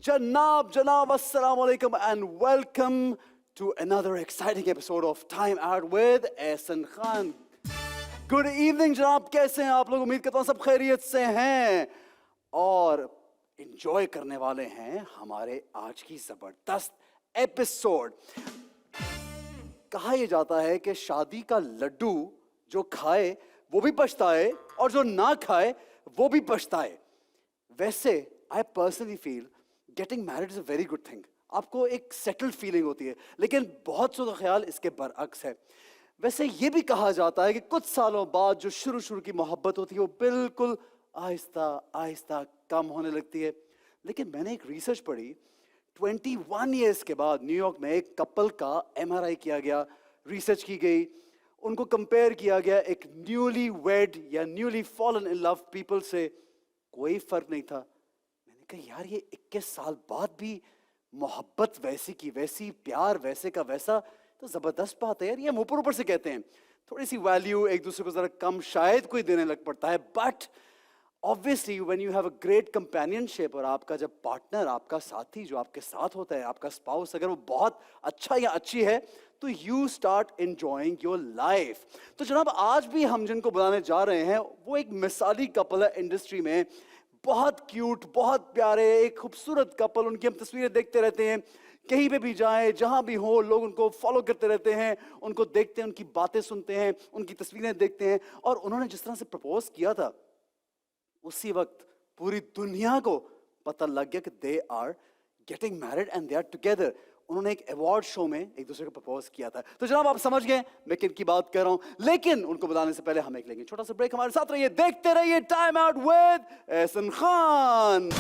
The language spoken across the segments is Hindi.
Janab, assalamu alaikum and welcome to another exciting episode of Time Out with Ehsan Khan. Good evening जनाब, कैसे हैं आप लोग? उम्मीद करता हूँ सब खैरियत से हैं और enjoy करने वाले हैं हमारे आज की जबरदस्त एपिसोड। कहा यह जाता है कि शादी का लड्डू जो खाए वो भी पछताए और जो ना खाए वो भी पछताए। वैसे I personally feel getting married is a very good thing. आपको एक सेटल्ड फीलिंग होती है, लेकिन बहुत सौ का ख्याल इसके बरअक्स है। वैसे ये भी कहा जाता है कि कुछ सालों बाद जो शुरू की मोहब्बत होती है वो बिल्कुल आहिस्ता आहिस्ता कम होने लगती है। लेकिन मैंने एक रिसर्च पढ़ी, 21 ईयर्स के बाद न्यूयॉर्क में एक कपल का MRI किया गया, रिसर्च की गई, उनको कंपेयर किया गया एक न्यूली वेड या newly fallen in love people से। कोई फर्क नहीं था। मैंने कहा यार ये 21 साल बाद भी मोहब्बत वैसी की वैसी, प्यार वैसे का वैसा, तो जबरदस्त बात है यार। ये हम ऊपर से कहते हैं, थोड़ी सी वैल्यू एक दूसरे को जरा कम शायद कोई देने लग पड़ता है, but obviously when you have a great companionship और आपका जब पार्टनर, आपका साथी जो आपके साथ होता है, आपका स्पाउस अगर वो बहुत अच्छा या अच्छी है तो you start enjoying your life. तो जनाब आज भी हम जिनको बुलाने जा रहे हैं वो एक मिसाली कपल है इंडस्ट्री में, बहुत क्यूट, बहुत प्यारे, एक खूबसूरत कपल। उनकी हम तस्वीरें देखते रहते हैं, कहीं पे भी जाएं, जहां भी हो, लोग उनको फॉलो करते रहते हैं, उनको देखते हैं, उनकी बातें सुनते हैं, उनकी तस्वीरें देखते हैं। और उन्होंने जिस तरह से प्रपोज किया था उसी वक्त पूरी दुनिया को पता लग गया कि they are getting married and they are together. उन्होंने एक अवार्ड शो में एक दूसरे को प्रपोज किया था। तो जनाब आप समझ गए मैं किन की बात कर रहा हूं, लेकिन उनको बताने से पहले हम एक लेंगे छोटा सा ब्रेक। हमारे साथ रहिए, देखते रहिए time out with Ehsan Khan.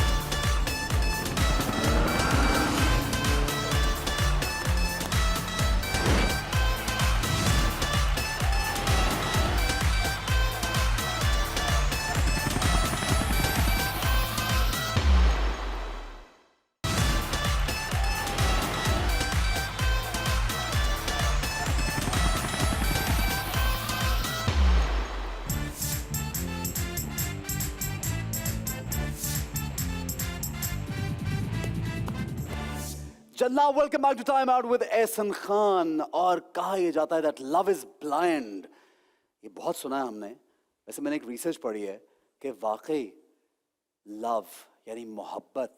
चलना, welcome back to time out with Ehsan Khan. और कहा यह जाता है दैट लव इज ब्लाइंड, ये बहुत सुना है हमने। वैसे मैंने एक रिसर्च पढ़ी है कि वाकई लव यानी मोहब्बत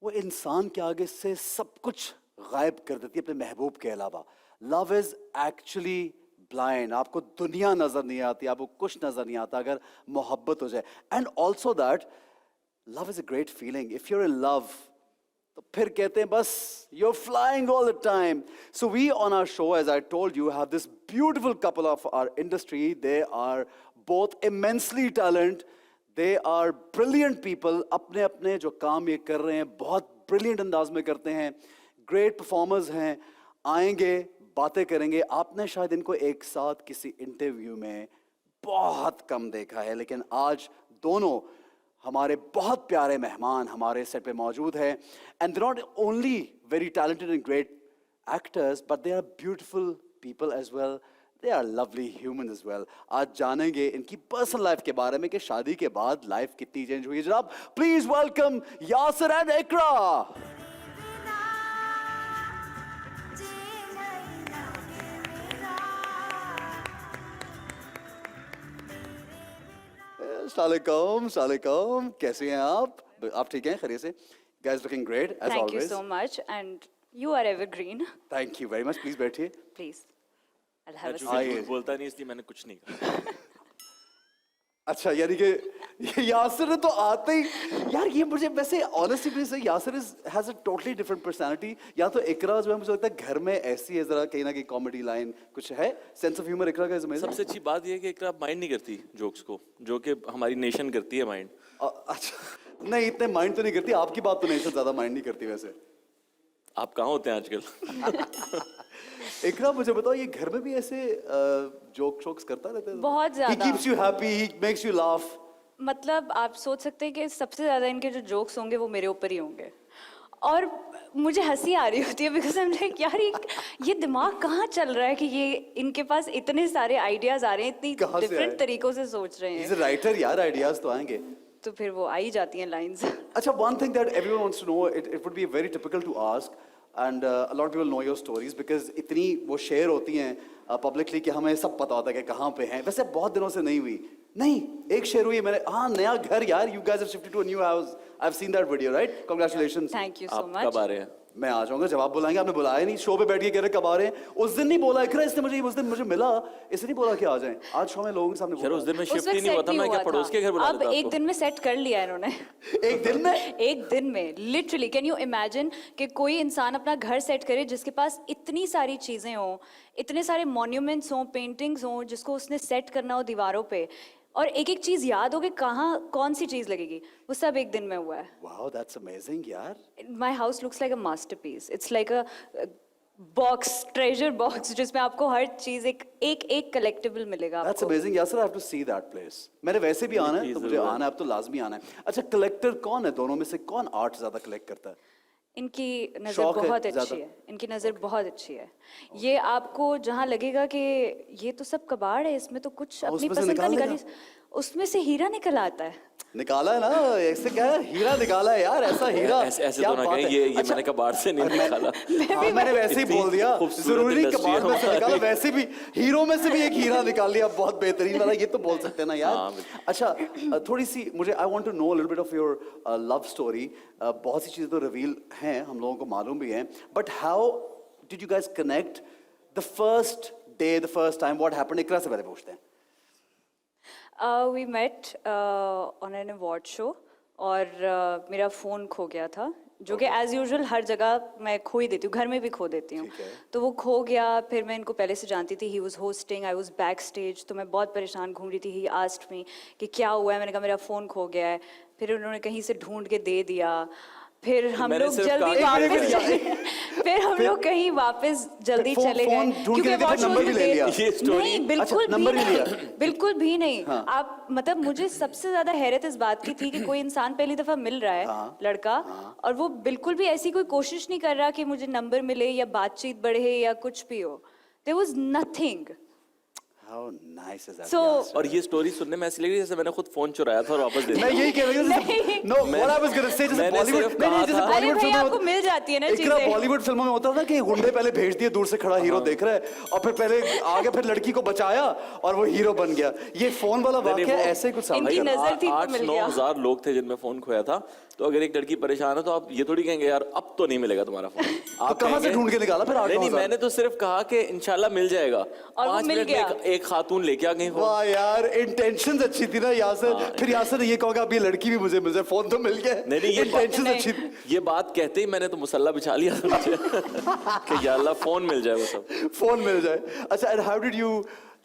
वो इंसान के आगे से सब कुछ गायब कर देती है अपने महबूब के अलावा। लव इज एक्चुअली ब्लाइंड, आपको दुनिया नजर नहीं आती, आपको कुछ नजर नहीं आता अगर मोहब्बत हो जाए। And also that love is a great feeling. If you're in love तो फिर कहते हैं बस you're flying all the time. So we on our show, as I told you, have this beautiful couple of our industry. They are both immensely talented. They are brilliant people. अपने अपने जो काम ये कर रहे हैं बहुत brilliant अंदाज में करते हैं, great performers हैं। आएंगे, बातें करेंगे। आपने शायद इनको एक साथ किसी इंटरव्यू में बहुत कम देखा है, लेकिन आज दोनों हमारे बहुत प्यारे मेहमान हमारे सेट पे मौजूद है। And they not only very talented and great actors but they are beautiful people as well, they are lovely human as well. आज जानेंगे इनकी पर्सनल लाइफ के बारे में कि शादी के बाद लाइफ कितनी चेंज हुई है। जनाब प्लीज वेलकम यासिर एंड इकरा। सलाम, कैसे हैं आप? आप ठीक हैं? खैरियत से? Guys looking great as always. Thank you so much and you are evergreen. Thank you very much. Please बैठिए। Please. I'll have a आइए। seat. बोलता नहीं इसलिए मैंने कुछ नहीं कहा। अच्छा, यानी कि यासिर ने तो आते ही यार, ये मुझे वैसे ऑनेस्टली से Yasir has a totally different personality. या तो इकरा जो है मुझे लगता है घर में ऐसी है, जरा कहीं ना कहीं कॉमेडी लाइन कुछ है, सेंस ऑफ ह्यूमर इकरा का इज अमेजिंग। सबसे अच्छी बात ये है कि इकरा माइंड नहीं करती जोक्स को, जो कि हमारी नेशन करती है माइंड। अच्छा नहीं, इतने माइंड तो नहीं करती, आपकी बात तो नहीं, ज्यादा माइंड नहीं करती वैसे। आप कहाँ होते हैं आजकल? इकरा मुझे बताओ, ये घर में भी ऐसे जोक्स करता रहता है? बहुत ज्यादा। He keeps you happy, he makes you laugh. मतलब आप सोच सकते हैं कि सबसे ज्यादा इनके जो जोक्स होंगे वो मेरे ऊपर ही होंगे और मुझे हंसी आ रही होती है बिकॉज आई एम लाइक यार ये दिमाग कहाँ चल रहा है कि ये इनके पास इतने सारे आइडियाज आ रहे हैं, इतनी डिफरेंट तरीकों से सोच रहे हैं। राइटर यार, आइडियाज तो आएंगे। तो फिर वो आ ही जाती हैं लाइंस। अच्छा, one thing that everyone wants to know, it would be very typical to ask, and a lot of people know your stories because इतनी वो शेयर होती हैं publicly कि हमें सब पता होता है कि कहाँ पे हैं। वैसे बहुत दिनों से नहीं हुई। नहीं, एक शेयर हुई है मैंने, हाँ नया घर यार, you guys have shifted to a new house. I've seen that video, right? Congratulations. Thank you सो आप मच। कब आ रहे हैं? मैं आ जाऊंगा जब आप बुलाएंगे। आपने बुलाया नहीं, शो पे बैठ के कह रहे कब आ रहे हैं। उस दिन नहीं बोला इकरा, इसने मुझे उस दिन मुझे मिला, इसने नहीं बोला कि आ जाएं। आज शो में लोगों के सामने यार बोला। उस दिन में उस शिफ्ट वक्त ही नहीं हुआ सेट था, नहीं मैं क्या हुआ पड़ोस के था। घर बुला अब लेता एक आपको? दिन में सेट कर लिया है इन्होंने। एक दिन में? एक दिन में लिटरली कैन यू इमेजिन कि कोई इंसान अपना घर सेट करे जिसके पास इतनी सारी चीजें हों, इतने सारे मॉन्यूमेंट्स हों, पेंटिंग्स हों, जिसको उसने सेट करना हो दीवारों पे, और एक एक चीज याद हो कि कहाँ कौन सी चीज लगेगी, वो सब एक दिन में हुआ है। Wow, that's amazing यार। My house looks like a masterpiece. It's like a box, treasure box, जिसमें आपको हर चीज एक collectible मिलेगा That's आपको। amazing यार, sir, I have to see that place. मैंने वैसे भी आना है, तो मुझे आना है, अब तो लाजमी आना है। अच्छा, कलेक्टर कौन है दोनों में से, कौन आर्ट ज्यादा कलेक्ट करता है? इनकी नज़र शौक है बहुत अच्छी ज़्यादा? है, इनकी नज़र बहुत अच्छी है। ये आपको जहाँ लगेगा कि ये तो सब कबाड़ है, इसमें तो कुछ अपनी उसमें से पसंद का निकाल निकाल, उसमें से हीरा निकल आता है। निकाला है ना, ऐसे क्या है, हीरा निकाला है यार, ऐसा हीरा। ऐसे क्या तो ना बात कहें, है। ये अच्छा, मैंने कबाड़ से नहीं निकाला। हाँ, मैंने वैसे ही बोल दिया, खूबसूरत जरूरी नहीं industry कबाड़ में से है निकाला, हमारी। वैसे भी हीरो में से भी एक हीरा निकाल लिया, बहुत बेहतरीन वाला, ये तो बोल सकते हैं ना यार। हाँ, बिल्कुल। अच्छा, थोड़ी सी मुझे, I want to know a little bit of your love story. बहुत सी चीजें तो रिवील हैं, हम लोगों को मालूम भी हैं, but how did you guys connect? The first day, the first time, what happened? Iqra से पहले पूछते हैं। We met on an award show, और मेरा फ़ोन खो गया था, जो कि एज़ यूजुअल हर जगह मैं खो ही देती हूँ, घर में भी खो देती हूँ। ठीक है। तो वो खो गया, फिर मैं इनको पहले से जानती थी, he was hosting, I was back stage, तो मैं बहुत परेशान घूम रही थी। ही आस्क्ड मी कि क्या हुआ है, मैंने कहा मेरा फ़ोन खो गया है, फिर उन्होंने कहीं से ढूंढ के दे दिया, फिर हम मैंने लोग सिर्फ जल्दी कहा कि- वापस चले, फिर हम लोग कहीं वापस जल्दी फोन- चले फोन गए, ढूंढ के क्योंकि देखा, award show नंबर भी में ले लिया। ये story- नहीं, बिल्कुल अच्छा, भी नंबर भी नहीं, लिया। बिल्कुल भी नहीं। हाँ। आप मतलब मुझे सबसे ज्यादा हैरत इस बात की थी कि कोई इंसान पहली दफा मिल रहा है, हाँ। लड़का, और वो बिल्कुल भी ऐसी कोई कोशिश नहीं कर रहा कि मुझे नंबर मिले या बातचीत बढ़े या कुछ भी हो। There was nothing. How nice is that? So- यार, sir? और ये स्टोरी सुनने में ऐसी लगी जैसे मैंने खुद फोन चुराया था और वापस दे मैं दिया। यही कह रही नहीं। हूँ। No, what I was gonna say, जैसे मैंने बॉलीवुड, सिर्फ नहीं कहा जैसे था- अरे बॉलीवुड भाई, फिल्मों आपको मिल जाती है ना इकरा, चीजें। बॉलीवुड फिल्मों में होता था कि गुंडे पहले भेज दिए, दूर से खड़ा हीरो देख रहा है, और फिर पहले आगे फिर लड़की को बचाया और वो हीरो बन गया। ये फोन वाला नहीं, वाकया वो- ऐसे ही कुछ सामने इनकी आया। नजर थी तो 8-9 मिल गया। हजार लोग थे जिनमें फोन खोया था, तो अगर एक लड़की परेशान है तो आप ये थोड़ी कहेंगे यार अब तो नहीं मिलेगा तुम्हारा फोन। तो कहाँ से ढूंढ के निकाला फिर? नहीं, 8-9 मैंने तो सिर्फ कहा कि इंशाल्लाह मिल जाएगा। वो 5 मिल मिनट में गया। एक खातून लेके आ गई फोन। वाह यार, इंटेंशंस अच्छी थी ना यासर। फिर यासर ने ये कहोगा अब ये लड़की भी मुझे मिल जाए, फोन तो मिल गया। नहीं, ये इंटेंशंस नहीं। अच्छी थी। ये बात कहते ही मैंने तो मुसल्ला बिछा लिया था नीचे कि या अल्लाह फोन मिल जाए वो सब। फोन मिल जाए। अच्छा, and how did you,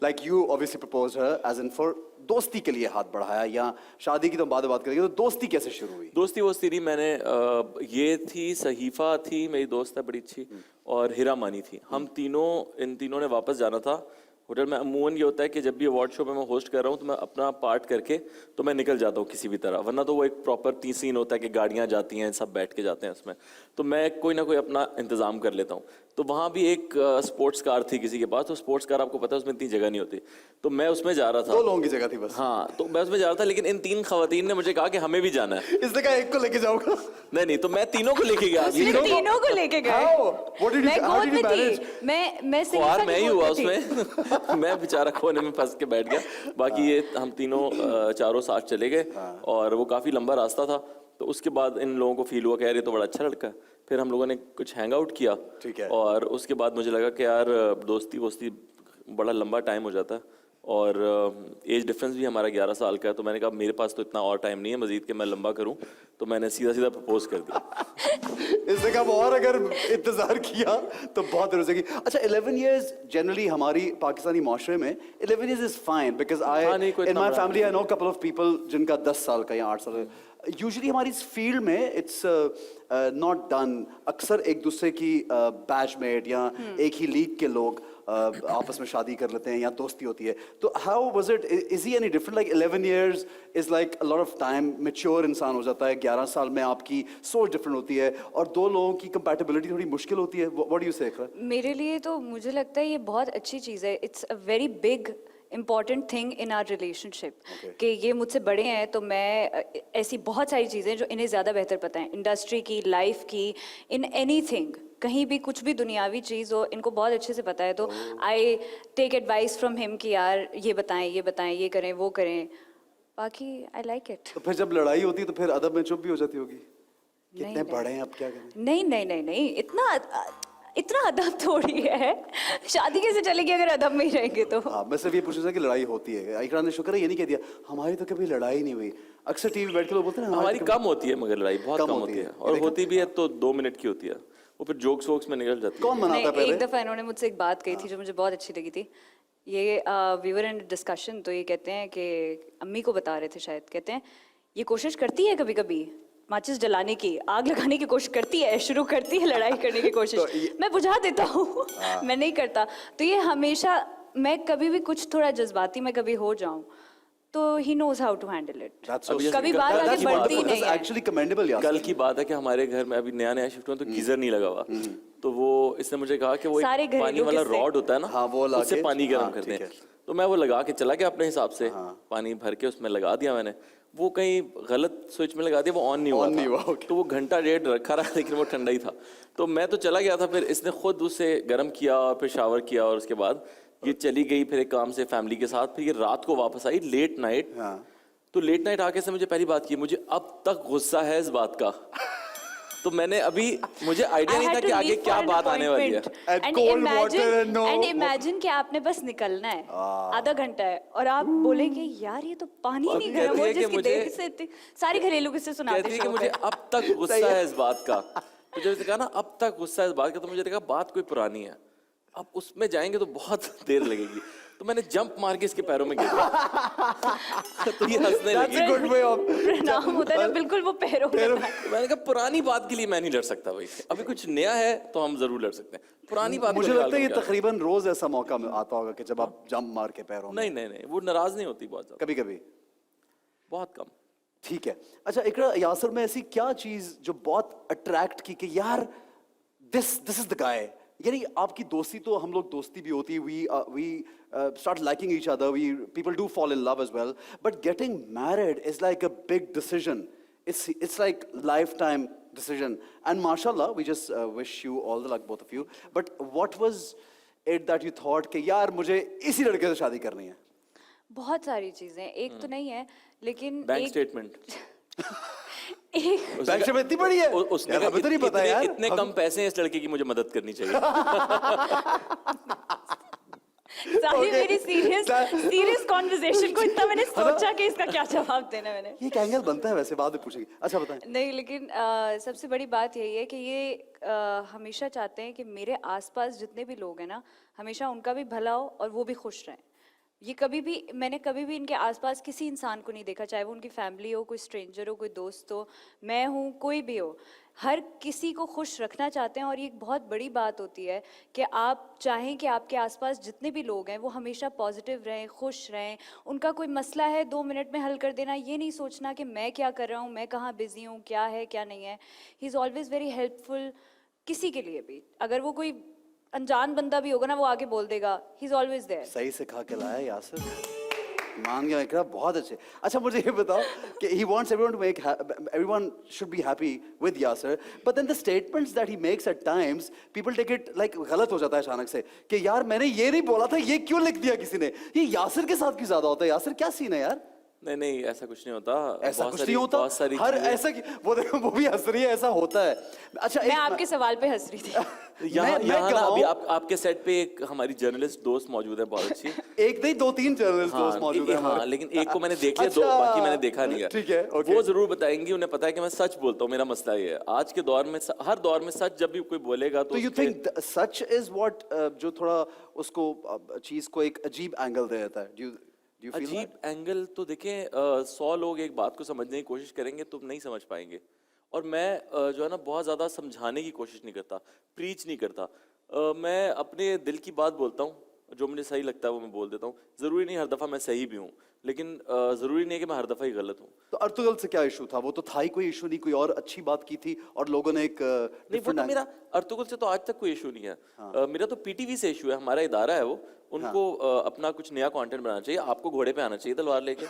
like you obviously proposed her as in for दोस्ती के लिए हाथ बढ़ाया, या शादी की तो बाद में बात करेंगे, तो दोस्ती कैसे शुरू हुई? दोस्ती वो सीरी मैंने ये थी, सहीफा थी मेरी दोस्त है बड़ी अच्छी, और हिरा मानी थी। हम तीनों, इन तीनों ने वापस जाना था होटल में। अमूमन ये होता है कि जब भी अवार्ड शो पे मैं होस्ट कर रहा हूँ तो मैं अपना पार्ट करके तो मैं निकल जाता हूँ किसी भी तरह, वरना तो वो एक प्रॉपर सीन होता है कि गाड़ियाँ जाती हैं, सब बैठ के जाते हैं उसमें, तो मैं कोई ना कोई अपना इंतज़ाम कर लेता हूँ। तो वहाँ भी एक स्पोर्ट्स कार थी किसी के पास, तो स्पोर्ट्स कार आपको पता है उसमें इतनी जगह नहीं होती, तो मैं उसमें जा रहा था। 2 लोगों की जगह थी बस। हाँ, तो मैं उसमें जा रहा था, लेकिन इन 3 खवातीन ने मुझे कहा कि हमें भी जाना है। इसने कहा एक को लेके जाऊंगा। नहीं, तो मैं तीनों को लेके गया। सिर्फ तीनों को लेके गए। How? What did you- मैं how गोद did you में manage? थी, मैं सही ख्वार सारी मैं ही गोद हुआ में थी। उसमें मैं बेचारा कोने में फंस के बैठ गया। बाकी ये हम तीनों चारों साथ चले गए, और वो काफ़ी लंबा रास्ता था। तो उसके बाद इन लोगों को फील हुआ कि यार ये तो बड़ा अच्छा लड़का है। फिर हम लोगों ने कुछ हैंग आउट किया, ठीक है। और उसके बाद मुझे लगा कि यार दोस्ती वोस्ती बड़ा लंबा टाइम हो जाता है, और एज डिफरेंस भी हमारा 11 साल का है। तो मैंने कहा मेरे पास तो इतना और टाइम नहीं है मजीद कि मैं लंबा करूं, तो मैंने सीधा सीधा प्रपोज कर दिया। इसने कहा और अगर इंतजार किया तो बहुत देर हो जाएगी। अच्छा, 11 years जनरली हमारी पाकिस्तानी माशरे में 11 years is fine, because I हाँ, नहीं, कोई इन इतना माई बड़ा family I know couple of people जिनका 10 साल का या 8 साल का। यूजुअली हमारी इस फील्ड में इट्स नॉट डन। अक्सर एक दूसरे की बैचमेट या एक ही लीग के लोग आपस में शादी कर लेते हैं या दोस्ती होती है। तो how was it, is he any different? Like 11 years is like a lot of time, mature इंसान हो जाता है। 11 साल में आपकी सोच डिफरेंट होती है, और 2 लोगों की कंपैटिबिलिटी थोड़ी मुश्किल होती है। व्हाट डू यू से? मेरे लिए तो मुझे लगता है ये बहुत अच्छी चीज़ है। It's a very big important thing in our relationship Okay. कि ये मुझसे बड़े हैं तो मैं ऐसी बहुत सारी चीज़ें जो इन्हें ज़्यादा बेहतर पता है, इंडस्ट्री की, लाइफ की, इन एनीथिंग, कहीं भी कुछ भी दुनियावी चीज़ हो इनको बहुत अच्छे से पता है। तो I take advice from him कि यार ये बताएं, ये करें, वो करें। बाकी आई लाइक इट। तो फिर जब लड़ाई होती है तो फिर अदब में चुप भी हो जाती होगी, कितने नहीं। बड़े हैं अब क्या करें। नहीं, इतना अदब थोड़ी है। शादी कैसे चलेगी अगर अदब में ही रहेंगे तो। हाँ, मैं सिर्फ ये पूछ रहा था कि लड़ाई होती है। इकराम ने शुक्र है ये नहीं कह दिया हमारी तो कभी लड़ाई नहीं हुई। अक्सर टीवी बैठ के लोग बोलते हैं ना हमारी तो कम होती है, मगर लड़ाई बहुत कम होती है, और देखा? होती भी है तो 2 मिनट की होती है, वो फिर जोक्स वोक्स में निकल जाती है। कौन मनाता है नहीं, पहले? एक दफा इन्होंने मुझसे एक बात कही थी जो मुझे बहुत अच्छी लगी थी। ये वी वर इन डिस्कशन, तो ये कहते हैं कि अम्मी को बता रहे थे शायद, कहते हैं ये कोशिश करती है कभी कभी माचिस जलाने की, आग लगाने की कोशिश करती है, शुरू करती है लड़ाई करने की कोशिश, मैं बुझा देता हूँ। मैं नहीं करता। तो ये हमेशा, मैं कभी भी कुछ थोड़ा जज्बाती मैं कभी हो जाऊं तो he knows how to handle it. कभी बात आगे बढ़ती ही नहीं है। एक्चुअली कमेंडेबल यार। कल की बात है कि हमारे घर में अभी नया शिफ्ट हुआ तो गीजर नहीं लगा हुआ, तो वो इसने मुझे कहा कि वो सारे एक घरेलू पानी वाला किस्से। रॉड होता है ना, हाँ, वो ला उससे के- पानी गर्म हाँ, करते ठीक हैं। है। तो मैं वो लगा के चला गया अपने हिसाब से, पानी भर के उसमें लगा दिया मैंने, वो कहीं गलत स्विच में लगा दिया, वो ऑन नहीं हुआ On नहीं था। हुआ, okay. तो वो घंटा डेढ़ रखा रहा लेकिन वो ठंडा ही था। तो मैं तो चला गया था, फिर इसने खुद उसे गर्म किया और फिर शावर किया, और उसके बाद ये चली गई फिर एक काम से फैमिली के साथ। फिर ये रात को वापस आई लेट नाइट। हाँ। तो लेट नाइट आके से मुझे पहली बात की, मुझे अब तक गुस्सा है इस बात का। तो मैंने अभी, मुझे आइडिया नहीं था कि आगे क्या बात आने वाली है। At cold water and no- and imagine कि आपने बस निकलना है, आधा घंटा है, और आप बोलेंगे यार ये तो पानी और नहीं कहती गर्म हो, है कि जिसकी मुझे- देर से सारी घरेलू किस्से सुनाते कहती है कि शो मुझे पे। अब तक गुस्सा है इस बात का। तो जब इसने कहा ना अब तक गुस्सा है इस बात का, तो मुझे लगा बात कोई पुरानी है, अब उसमें जाएंगे तो बहुत देर लगेगी। तो मैंने जंप मार के इसके पैरों में गिर गया। तो ये हंसने That's लगी। a good way of प्रणाम होता है ना, बिल्कुल वो पैरों में था। तो मैंने कहा पुरानी बात के लिए मैं नहीं लड़ सकता भाई, अभी कुछ नया है तो हम जरूर लड़ सकते हैं, पुरानी बात मुझे को लगता है ये निकाल दूं क्या? तकरीबन रोज ऐसा मौका आता होगा कि जब आप जंप मार के पैरों में। नहीं, वो नाराज नहीं होती बहुत ज्यादा, कभी कभी बहुत कम। ठीक है। अच्छा इकरा, यासर में ऐसी क्या चीज जो बहुत अट्रैक्ट की कि यार दिस इज द गाय। यानी आपकी दोस्ती तो, हम लोग दोस्ती भी होती है, we start liking each other, we people do fall in love as well, but getting married is like a big decision. It's like lifetime decision, and mashallah we just wish you all the luck, both of you. But what was it that you thought कि यार मुझे इसी लड़के से शादी करनी है? बहुत सारी चीजें, एक तो नहीं है लेकिन बैंक एक स्टेटमेंट एक बैंक में इतनी बड़ी है? उसने यार, कहा, हमें तो नहीं पता यार। इतने कम पैसे हैं इस लड़के की, मुझे मदद करनी चाहिए। सारी मेरी That- सीरियस कॉन्वर्सेशन को इतना मैंने सोचा कि इसका क्या जवाब देना मैंने। ये एक एंगल बनता है वैसे, बाद में पूछेंगे। अच्छा बताएं। नहीं, लेकिन सबसे बड़ी बात यही है कि ये हमेशा चाहते हैं कि मेरे आसपास जितने भी लोग हैं ना, हमेशा उनका भी भला हो और वो भी खुश रहें। मैंने कभी भी इनके आसपास किसी इंसान को नहीं देखा, चाहे वो उनकी फैमिली हो, कोई स्ट्रेंजर हो, कोई दोस्त हो, मैं हूँ, कोई भी हो, हर किसी को खुश रखना चाहते हैं। और ये एक बहुत बड़ी बात होती है कि आप चाहें कि आपके आसपास जितने भी लोग हैं वो हमेशा पॉजिटिव रहें, खुश रहें। उनका कोई मसला है 2 मिनट में हल कर देना, ये नहीं सोचना कि मैं क्या कर रहा हूँ, मैं कहाँ बिजी हूँ, क्या है क्या नहीं है। He is always very helpful किसी के लिए भी। अगर वो कोई अनजान बंदा भी होगा ना, वो आके बोल देगा, ही इज़ ऑलवेज देयर। सही से खा के लाया यासर, मान गया इकरा, बहुत अच्छे। अच्छा मुझे ये बताओ कि he wants everyone to make everyone should be happy with Yasser, but then the statements that he makes at times people take it like गलत हो जाता है अचानक से कि यार मैंने ये नहीं बोला था, ये क्यों लिख दिया किसी ने। ये यासर के साथ क्यों ज्यादा होता है? यासर क्या सीन है यार? नहीं, ऐसा कुछ नहीं होता। ऐसा बहुत कुछ सारी- नहीं होता, बहुत सारी हर चीजें- ऐसा वो देखो वो भी हंस रही है, ऐसा होता है। अच्छा मैं आपके सवाल पे हंस रही थी। यहाँ ना कहूँ- अभी आपके सेट पे एक हमारी जर्नलिस्ट दोस्त मौजूद है बहुत अच्छी। एक नहीं 2-3 जर्नलिस्ट दोस्त मौजूद हैं हाँ, हमारे। लेकिन एक को मैंने देख लिया, अच्छा, बाकी मैंने देखा नहीं है। ठीक है, okay। वो जरूर बताएंगी, उन्हें पता है कि मैं सच बोलता हूँ, मेरा मसला ये है। आज के दौर में हर दौर में सच जब भी कोई बोलेगा तो तो you think such is what जो थोड़ा उसको चीज को एक अजीब एंगल दे देता है? डू यू फील अजीब एंगल तो देखें, 100 लोग एक बात को समझने की कोशिश करेंगे, तुम नहीं समझ पाएंगे। और मैं जो है ना बहुत ज़्यादा समझाने की कोशिश नहीं करता, प्रीच नहीं करता। मैं अपने दिल की बात बोलता हूँ, जो मुझे सही लगता है वो मैं बोल देता हूँ। ज़रूरी नहीं हर दफ़ा मैं सही भी हूँ, लेकिन ज़रूरी नहीं है कि मैं हर दफ़ा ही गलत हूँ। तो अर्तुगल से क्या इशू था? वो तो था ही कोई इशू नहीं, कोई और अच्छी बात की थी और लोगों ने एक नहीं, वो तो मेरा अर्तुगल से तो आज तक कोई इशू नहीं है। मेरा तो पीटीवी से इशू है, हमारा इदारा है वो, उनको अपना कुछ नया कंटेंट बनाना चाहिए। आपको घोड़े पे आना चाहिए तलवार लेके,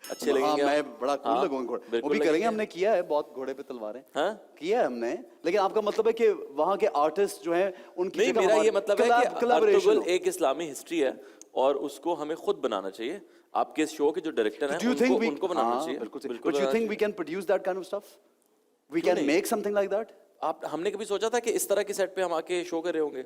अच्छे लगेंगे आप। मैं बड़ा कूल हाँ, लगूंगा घोड़े, वो बिल्कुल भी करेंगे, लगेंगे। हमने किया है बहुत घोड़े पे तलवारें, हाँ? किया है हमने। लेकिन आपका मतलब है कि वहाँ के आर्टिस्ट जो हैं उनकी नहीं, जगह मेरा ये हमारे- मतलब है कि collaboration अर्तुगरुल हो। एक इस्लामी हिस्ट्री है और उसको हमें खुद बनाना चाहिए। आपके शो के जो डायरेक्टर हैं Do you think we उनको बनाना हाँ, चाहिए। बिल्कुल सही। बिल्कुल But you banana think we चाहिए। can produce that kind of stuff? We क्यों can नहीं? make something like that? हमने कभी सोचा था कि इस तरह के सेट पे हम आके शो कर रहे होंगे?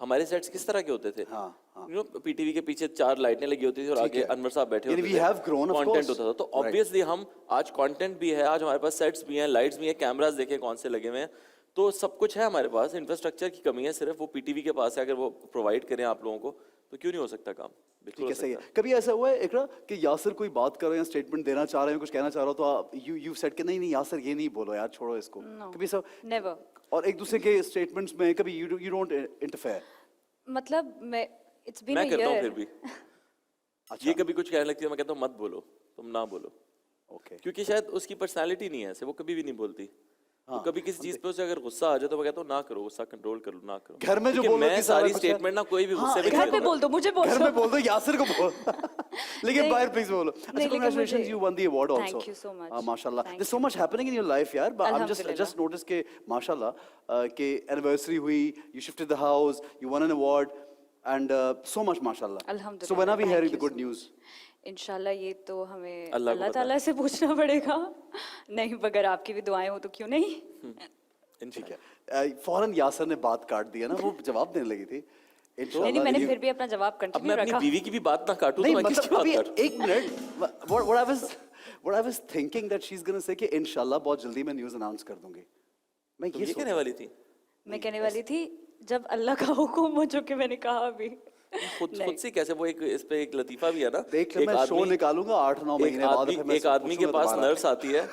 हमारे सेट्स किस तरह के होते थे? हाँ, हाँ। यू नो पीटीवी के पीछे 4 लाइटें लगी होती थी और आगे है। अनवर साहब बैठे यानी होते we थे। have grown, of content course. होता था, तो Right. ऑब्वियसली हम आज कंटेंट भी है, आज हमारे पास सेट्स भी हैं, लाइट्स भी हैं, कैमरास देखें कौन से लगे हुए हैं, तो सब कुछ है हमारे पास। इंफ्रास्ट्रक्चर की कमी है सिर्फ, वो पीटीवी के पास है। अगर वो प्रोवाइड करें आप लोगों को तो क्यों नहीं हो सकता काम? ठीक बिल्कुल है, हो सही सकता है। कभी ऐसा हुआ है इकरा कि यासिर कोई बात कर रहे हैं, स्टेटमेंट देना चाह रहे हैं, कुछ कहना चाह रहे हो, तो आप यू सेड कि नहीं नहीं यासिर ये नहीं बोलो यार, छोड़ो इसको। No. कभी ऐसा, नेवर। और एक दूसरे के स्टेटमेंट्स में कभी यू डोंट इंटरफेयर? मतलब इट्स बीन मैं अ करता हूँ फिर ईयर। भी। अच्छा, ये कभी कुछ कहने लगती है, मैं कहता हूँ मत बोलो, तुम ना बोलो, ओके। क्योंकि शायद उसकी पर्सनालिटी नहीं है ऐसे, वो कभी भी नहीं बोलती। तो कभी किसी चीज पे उसे अगर गुस्सा आ जाए तो मैं कहता हूँ ना करो, गुस्सा कंट्रोल कर लो, ना करो। घर में जो क्योंकि बोल रहे मैं थे सारा सारी कुछ है। स्टेटमेंट ना कोई भी हाँ, गुस्से में घर पे नहीं बोल दो, मुझे बोल घर दो। में बोल दो यासिर को बोल लेकिन नहीं, बाहर प्लीज बोलो। अच्छा, लेकिन congratulations, मुझे- you won the award also. Thank you so much. माशाल्लाह, Thank there's so much happening in your life यार, but I'm just अल्हम्दुलिल्लाह। noticed के माशाल्लाह कि anniversary हुई, you shifted the house, you won an award and so much माशाल्लाह. अल्हम्दुलिल्लाह, So when are we thank hearing the you good so news? इंशाल्लाह ये तो हमें अल्लाह को अल्लाह पता है। ताला से पूछना पड़ेगा। नहीं, अगर आपकी भी दुआएं हो तो क्यों नहीं। ठीक है। फौरन यासिर ने बात काट दिया ना, वो जवाब देने लगी थी। नहीं, इंशाल्लाह मैंने you- फिर भी अपना जवाब अब कंटिन्यू मैं अपनी रखा। बीवी की भी बात ना काटूं तो नहीं मैं किसकी मतलब बात अभी करूं? एक minute, what I was thinking that she's gonna say कि इंशाल्लाह बहुत जल्दी मैं न्यूज़ अनाउंस कर दूंगी। मैं तुम ये ये कहने वाली थी? मैं कहने वाली थी जब अल्लाह का हुक्म हो, जो कि मैंने कहा अभी। खुद से कैसे? वो एक इस पे एक लतीफा भी है ना, देख ले, एक मैं शो आदमी निकालूंगा 8-9 महीने बाद, फिर मैं एक आदमी के पूछूंगा पास दोबारा। नर्स आती है,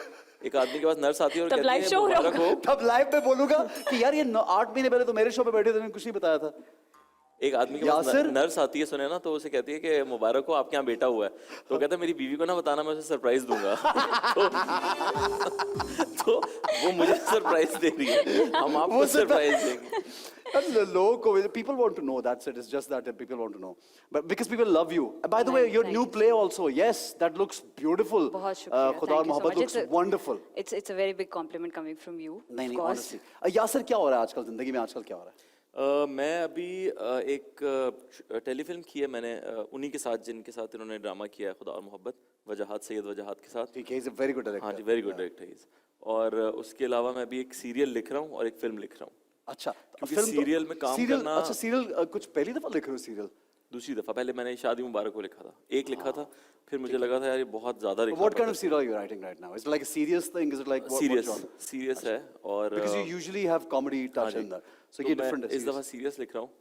एक आदमी के पास नर्स आती है और तब कहती live है show हो रहा मुबारक हो। तब लाइव पे बोलूंगा कि यार ये 8 महीने पहले तो मेरे शो पे बैठे थे, कुछ नहीं बताया था। एक आदमी के पास यासिर? नर्स आती है, सुने ना, तो उसे कहती है कि मुबारक हो, आपके यहाँ बेटा हुआ है। तो कहता है मेरी बीवी को ना बताना, मैं उसे सरप्राइज दूंगा। तो वो मुझे सरप्राइज दे रही है, हम आपको वो सरप्राइज देंगे। लोगों को people want to know, that's it, it's just that people want to know, but because people love you. By the way, Thank- your thank new you. play also, yes, that looks beautiful. बहुत शुक्रिया। खुदा और Thank you so मोहब्बत much. looks It's a- wonderful. It's a very big compliment coming from you. नहीं of नहीं, course. honestly यासिर क्या हो रहा है आजकल जिंदगी में, आजकल क्या हो रहा है? मैं अभी एक टेलीफिल्म की है मैंने, उन्हीं के साथ जिनके साथ इन्होंने ड्रामा किया है, खुदा और मोहब्बत, वजहात, सैयद वजहात के साथ। ठीक है, he's a very good director. हाँ जी, वेरी गुड डायरेक्टर इज। और उसके अलावा मैं अभी एक सीरियल लिख रहा हूँ और एक फिल्म लिख रहा हूँ। अच्छा, क्योंकि film तो- serial में काम serial- करना- अच्छा सीरियल कुछ पहली दफा लिख रहे हो सीरियल? दूसरी दफा, पहले मैंने शादी मुबारक को लिखा था, एक लिखा था, फिर मुझे लगा था यार ये बहुत ज्यादा लिखा What kind of serial are you writing right now? Is it like a serious thing? Is it like what serious genre? Serious है। और Because you usually have comedy touch हाँ in जी, that. So तो ये मैं different है इस दफा serious. सीरियस लिख रहा हूँ।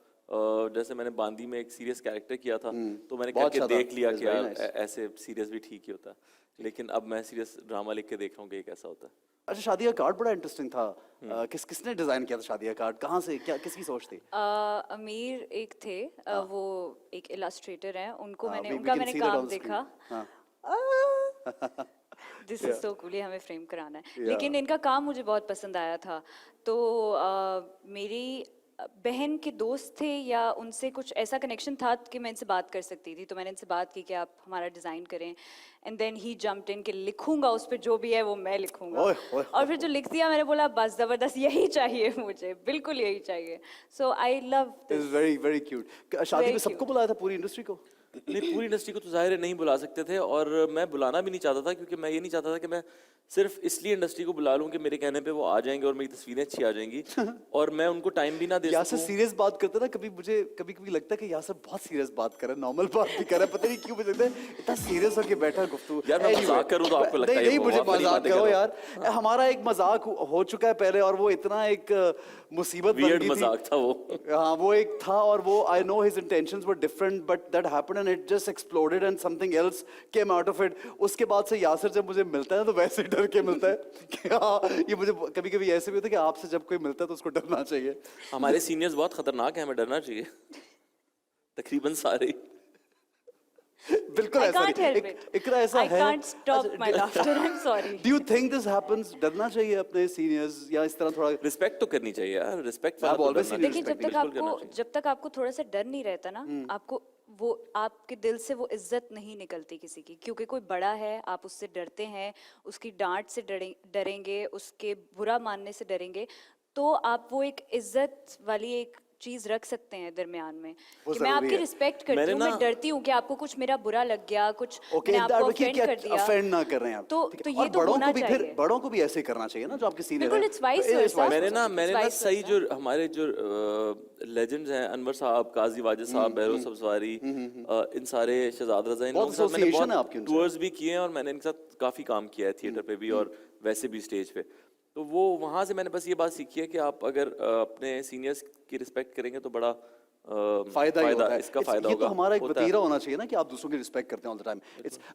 जैसे मैंने बांदी में एक सीरियस कैरेक्टर किया था, तो मैंने बहुत करके अच्छा था। देख लिया It's कि very यार nice. ऐसे सीरियस भी ठीक ही होता है, लेकिन अब मैं सीरियस ड्रामा लिख के देख रहा हूँ कि ये कैसा होता है। अच्छा, शादी का कार्ड बड़ा इंटरेस्टिंग था। किसने डिजाइन किया था शादी का कार्ड? कहाँ से, क्या किसकी सोच थी? अमीर एक थे, वो एक इलस्ट्रेटर हैं, उनको हाँ, मैंने we उनका can मैंने see that काम on the देखा। screen. हाँ. दिस इज सो कूल, हमें फ्रेम कराना है। Yeah. लेकिन इनका काम मुझे बहुत पसंद आया था, तो मेरी बहन के दोस्त थे या उनसे कुछ ऐसा कनेक्शन था कि मैं इनसे बात कर सकती थी, तो मैंने इनसे बात की कि आप हमारा डिज़ाइन करें, एंड देन ही जम्प्ड इन कि लिखूंगा उस पर जो भी है वो मैं लिखूंगा। ओए, ओए, और फिर जो लिख दिया मैंने बोला बस ज़बरदस्त, यही चाहिए मुझे, बिल्कुल यही चाहिए। So I love This is very very cute. शादी में Very सबको बुलाया था, पूरी इंडस्ट्री को? नहीं, पूरी इंडस्ट्री को तो जाहिर है नहीं बुला सकते थे, और मैं बुलाना भी नहीं चाहता था, क्योंकि मैं ये नहीं चाहता था कि मैं सिर्फ इसलिए इंडस्ट्री को बुला लूं कि मेरे कहने पे वो आ जाएंगे और मेरी तस्वीरें अच्छी आ जाएंगी और मैं उनको टाइम भी ना दे यासिर सकूं। सीरियस बात करता ना, कभी मुझे कभी लगता है कि यासिर बहुत सीरियस बात कर रहा है, नॉर्मल बात भी कर रहा है, पता नहीं क्यों मुझे लगता है इतना सीरियस होके बैठा है गुफ्तगू। यार मैं मजाक करूं तो आपको लगता है नहीं नहीं, ये मुझे बहुत बड़ी मजाक बातें करो कर रहा यार, हमारा एक मजाक हो चुका है पहले और वो इतना एक मुसीबत बन वियर्ड गई थी। मजाक था वो। हाँ, वो एक था और वो I know his intentions were different, but that happened and it just exploded and something else came out of it. उसके बाद से यासिर जब मुझे मिलता है तो वैसे ही डर के मिलता है कि हाँ, ये मुझे कभी कभी ऐसे भी होता है कि आपसे जब कोई मिलता है तो उसको डरना चाहिए। हमारे सीनियर्स बहुत खतरनाक हैं, हमें डरना चाहिए, तकरीबन सारे। बिल्कुल I ऐसा can't नहीं। help it. इकरा ऐसा I है। can't stop अच्छा, my laughter. I'm sorry. Do you think this happens? डरना चाहिए अपने सीनियर्स या इस तरह थोड़ा? रिस्पेक्ट तो करनी चाहिए यार, respect I've always seen you देखिए जब तक आपको थोड़ा सा डर नहीं रहता ना, आपको वो आपके दिल से वो इज्जत नहीं निकलती किसी की, क्योंकि कोई बड़ा है, आप उससे डरते हैं, उसकी डांट से डरेंगे, उसके बुरा मानने से डरेंगे, तो आप वो एक इज्जत वाली एक चीज रख सकते हैं दरमियान में कि मैं आपकी रिस्पेक्ट करती हूँ, मैं डरती हूँ कि आपको कुछ मेरा बुरा लग गया, कुछ मैंने आपको ऑफेंड कर दिया, ऑफेंड ना कर रहे हैं आप। तो ये तो होना चाहिए। बड़ों को भी ऐसे करना चाहिए ना, जो आपके सीनियर बिल्कुल, हैं। it's vice versa. मैंने ना It's vice सही versa. जो हमारे जो लेजेंड्स हैं, अनवर साहब, काजी वाजिद साहब, बहरोज सब्जवारी, इन सारे शहजाद रजा, इन लोगों के साथ मैंने association है आपकी बहुत उनसे। टूर्स भी किए हैं और मैंने इनके साथ काफी काम किया है थिएटर पे भी और वैसे भी स्टेज पे। तो वो वहां से मैंने बस ये बात सीखी है कि आप अगर अपने सीनियर्स की रिस्पेक्ट करेंगे तो बड़ा फायदा ही होता है। इसका फायदा ये तो होगा, हमारा एक होता है। वतीरा होना चाहिए ना कि आप दूसरों की रिस्पेक्ट करते हैं ऑल द टाइम।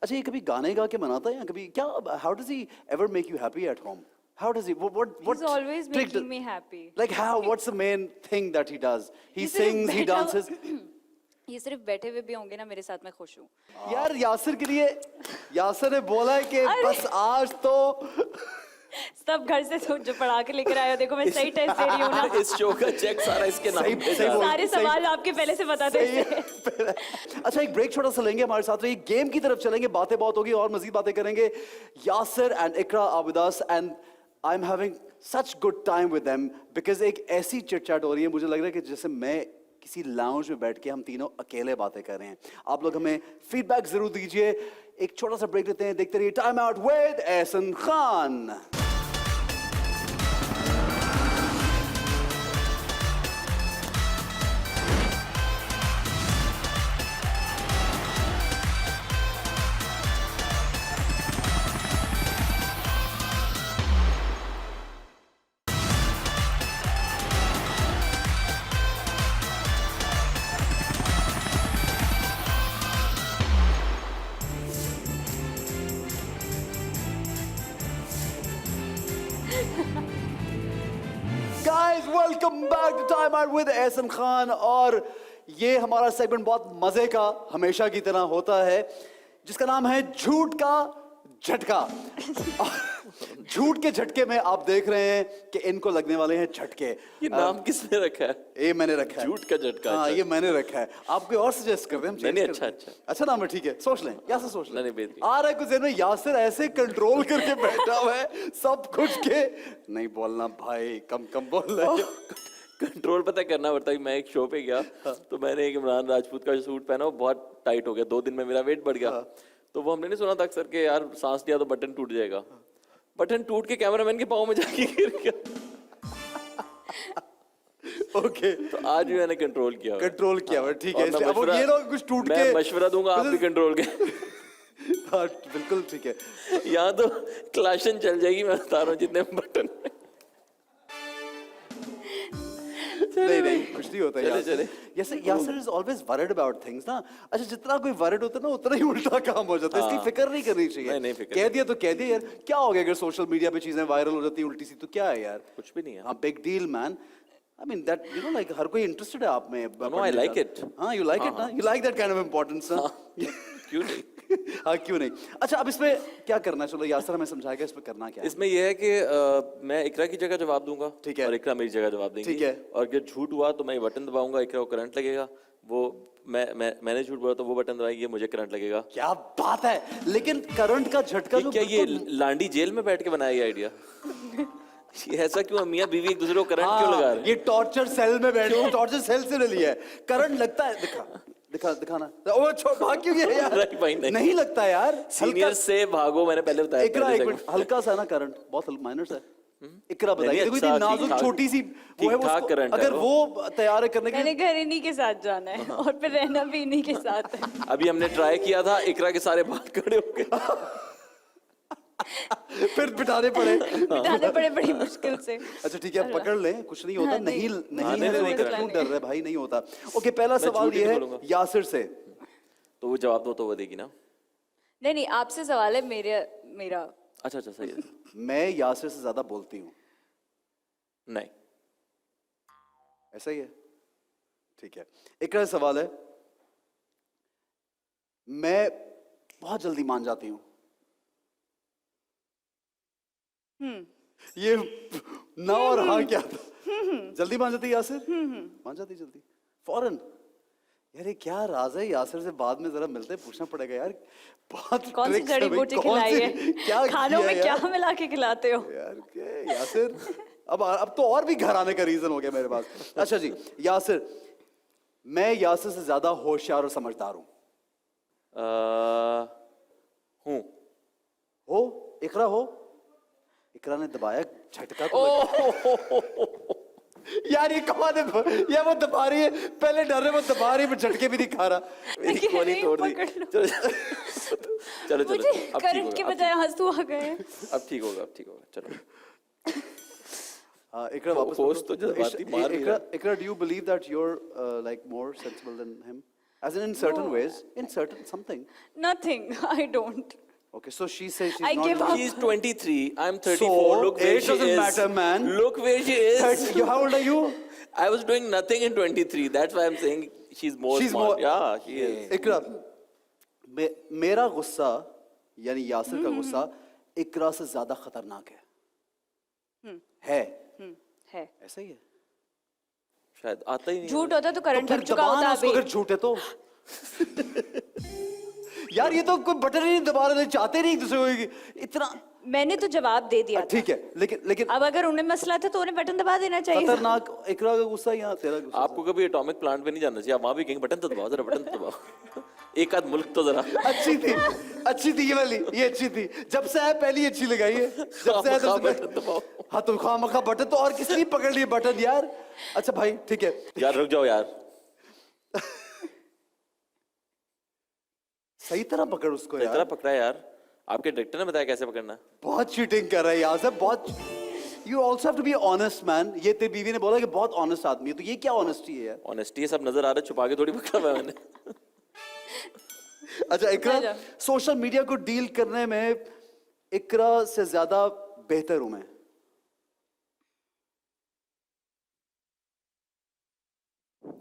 अच्छा, ये कभी गाने गा के मनाता है या कभी क्या? How does he ever make you happy at home? How does he? What? He's always trick making me happy. Like how? What's the main thing that he does? He ये सिर्फ sings, he बैठा- dances. ये सिर्फ बैठे हुए भी होंगे ना मेरे साथ, मैं खुश हूँ। यार यासिर के लिए, यासिर ने बोला है कि बस आज तो सब घर से जो पढ़ा के लेकर आए हो, देखो मैं सही टेस्ट दे रही हूँ ना। इस शो का चेक सारा इसके नाम पे जा रहा है। सारे सवाल आपके पहले से बता सही थे। है। अच्छा, एक ब्रेक छोटा सा लेंगे, हमारे साथ रहिए, गेम की तरफ चलेंगे, बातें बहुत होगी और मजीद बातें करेंगे। Yasir and Iqra Abidas, and I am having such good time with them because एक ऐसी चिट चैट हो रही है, मुझे लग रहा है कि जैसे मैं किसी लाउंज में बैठ के हम तीनों अकेले बातें कर रहे हैं। आप लोग हमें फीडबैक जरूर दीजिए। एक छोटा सा ब्रेक लेते हैं, देखते रहिए time out with Ehsan Khan. Guys, welcome back to Time Out with Ahsan Khan. और ये हमारा सेगमेंट बहुत मजे का हमेशा की तरह होता है, जिसका नाम है झूठ का झटका। झूठ के झटके में आप देख रहे हैं कि इनको लगने वाले हैं झटके। ये नाम किसने रखा है? ये मैंने रखा है, झूठ का झटका। हाँ, अच्छा। ये मैंने रखा है। आप कोई और सजेस्ट कर दें, हम change नहीं, कर अच्छा, दें। अच्छा। अच्छा नाम है, ठीक है, सोच लें, यासिर सोच लें। नहीं, बेहतरीन। आ रहा है कुछ देर में, यासिर ऐसे कंट्रोल करके बैठा हुआ है सब कुछ के, नहीं बोलना भाई, कम कम बोल रहे हैं। कंट्रोल पता है करना पड़ता है। मैं एक शो पे गया तो मैंने एक इमरान राजपूत का सूट पहना, वो बहुत टाइट हो गया, 2 दिन में मेरा वेट बढ़ गया। तो वो हमने नहीं सुना था अक्सर के यार सांस लिया तो बटन टूट जाएगा। बटन टूट के कैमरामैन के पाँव में जाके गिर गया। ओके, तो आज भी मैंने कंट्रोल किया हुआ है। कंट्रोल किया हुआ है, ठीक है। और मैं इसलिए अब मशवरा- ये लोग कुछ टूट के, मैं मशवरा दूंगा, आप भी कंट्रोल के। हाँ, बिल्कुल ठीक है। यहाँ तो क्लाशन चल जाएगी, मैं बता रहा हूँ, जितने बटन। नहीं नहीं, कुछ नहीं होता चले, यार। चले। जैसे Yasir is always worried about things ना। अच्छा, जितना कोई वरिड होता है ना, उतना ही उल्टा काम हो जाता है। इसकी फिक्र नहीं करनी चाहिए। नहीं, फिक्र कह दिया तो कह दिया यार, क्या हो गया अगर सोशल मीडिया पे चीजें वायरल हो जाती है उल्टी सी, तो क्या है यार? कुछ भी नहीं है। हाँ, big deal man. I mean that, you know, like हर कोई इंटरेस्टेड है आप में। No, I like it. हाँ, you like it ना? You like that kind of importance ना? क्यों नहीं? हाँ, क्यों नहीं? अच्छा, अब इसमें क्या करना है? चलो यासिर हमें समझाएगा इसमें करना क्या है। इसमें यह है कि मैं इकरा की जगह जवाब दूंगा, ठीक है। और इकरा मेरी जगह जवाब देंगी। ठीक है। और अगर झूठ हुआ तो मैं ये बटन दबाऊंगा, इकरा को करंट लगेगा। वो मैंने झूठ बोला तो वो बटन दबाएगी, मुझे करंट लगेगा। क्या बात है! लेकिन करंट का झटका जो क्या ये बिल्कुल- लांडी जेल में बैठ के बनाया ये आइडिया? ऐसा क्यों मियां बीवी एक दूसरे को करंट क्यों लगा रहे हैं? ये टॉर्चर सेल में बैठ के, टॉर्चर सेल से ले लिया है। करंट लगता है, दिखाना। ओ छोड़, भाग क्यों गया यार? नहीं भाई, नहीं। नहीं लगता यार। सीनियर से भागो, मैंने पहले बताया। इकरा, पहले एक segment। मिनट, हल्का सा ना करंट, बहुत माइनर है। इकरा नहीं, बताइए, देखो अच्छा, इतनी नाजुक ठीक-ठाक- छोटी सी वो है, ठीक-ठाक उसको current है अगर वो। वो तैयार है करने के मैंने लिए, घर इन्हीं के साथ जाना है और फिर रहना भी इन्हीं के साथ है। अभी हमने ट्राई किया था, इकरा के सारे बाल खड़े हो गए। फिर बिठाने पड़े। बिठाने पड़े बड़ी मुश्किल से। अच्छा ठीक है, पकड़ लें, कुछ नहीं होता। हाँ, नहीं नहीं। नहीं हाँ, है नहीं, तो नहीं, फिर नहीं, क्यों नहीं। डर रहे भाई? नहीं होता। ओके, पहला मैं सवाल झूठ ही ये नहीं है बोलूंगा। यासिर से। तो वो जवाब दो तो वो देगी ना। नहीं, आपसे सवाल है मेरा। अच्छा, सही है। मैं यासिर से ज्यादा बोलती हूँ, नहीं, ऐसा ही है? ठीक है। इकरा से सवाल है, मैं बहुत जल्दी मान जाती हूँ। ये ना और हाँ क्या था? जल्दी मान जाती है यासिर? मान जाती जल्दी फौरन। यार ये क्या राज है? यासिर से बाद में जरा मिलते पूछना पड़ेगा यार। बहुत कौन सी tricks है जड़ी भाई, बूटी कौन खिलाई सी- है? क्या खानों किया में यार? क्या मिला के खिलाते हो? यार क्या यासिर, अब तो और भी घर आने का रीजन हो गया मेरे पास। अच्छा जी यासिर, मैं यासिर से ज्यादा होशियार और समझदार हूँ। हूँ। हो? इकरा हो? इकरा ने दबाया झटका तो यार ये कौन है? ये वो दबा रही है, पहले डर रहे वो दबा रही है, झटके भी नहीं खा रहा। मेरी कह कोनी रही तोड़ दी। पकड़ लो। चलो चलो चलो मुझे अब ठीक करंट के होगा, बजाय आंसू आ गए। अब ठीक होगा, अब ठीक होगा, चलो। इकरा वापस होश तो जज्बाती मार नहीं रहा। इकरा, do you believe that you're like more sensible than him? As in certain ways, in certain something. Nothing. I don't. Okay, so she says she's I not. give up. She's 23, I'm 34. So, Look where age she doesn't is. matter, man. Look where she is. How old are you? I was doing nothing in 23. That's why I'm saying she's more She's smart. more- Yeah, she is. इकरा, मेरा गुस्सा यानी यासिर का गुस्सा इकरा से ज्यादा खतरनाक है। है। ऐसा ही है। शायद आता ही नहीं। झूठ होता तो तो करंट फिर लग चुका दबाना होता उसको अभी। अगर झूठ है तो। यार ये तो कोई बटन ही नहीं दबा रहे, चाहते नहीं एक दूसरे को इतना। मैंने तो जवाब दे दिया था। ठीक है, लेकिन अब अगर उन्हें मसला था तो उन्हें बटन दबा देना चाहिए था। खतरनाक इकरा का गुस्सा या तेरा गुस्सा? आपको कभी एटॉमिक प्लांट पे नहीं जाना चाहिए। आप वहां भी कहेंगे बटन तो दबाओ, जरा बटन तो दबाओ। एक आध मुल्क तो जरा। अच्छी थी ये वाली, ये अच्छी थी। जब से है पहली अच्छी लगाई है। जब से है तब से बटन दबाओ। हाँ तो खामखा बटन तो और किसने पकड़ लिए बटन यार। अच्छा भाई ठीक है यार रुक जाओ यार। सही तरह पकड़ उसको इस तरह यार। पकड़ा है यार। आपके डायरेक्टर ने बताया कैसे पकड़ना है। बहुत चीटिंग कर रहा है यार सब बहुत। You also have to be honest man. ये तेरी बीवी ने बोला कि बहुत ऑनेस्ट आदमी है, तो ये क्या ऑनेस्टी है यार? ऑनेस्टी सब नजर आ रहा है, छुपा के थोड़ी पकड़ा हुआ है मैंने। अच्छा इकरा, अच्छा। सोशल मीडिया को डील करने में इकरा से ज्यादा बेहतर हूं मैं।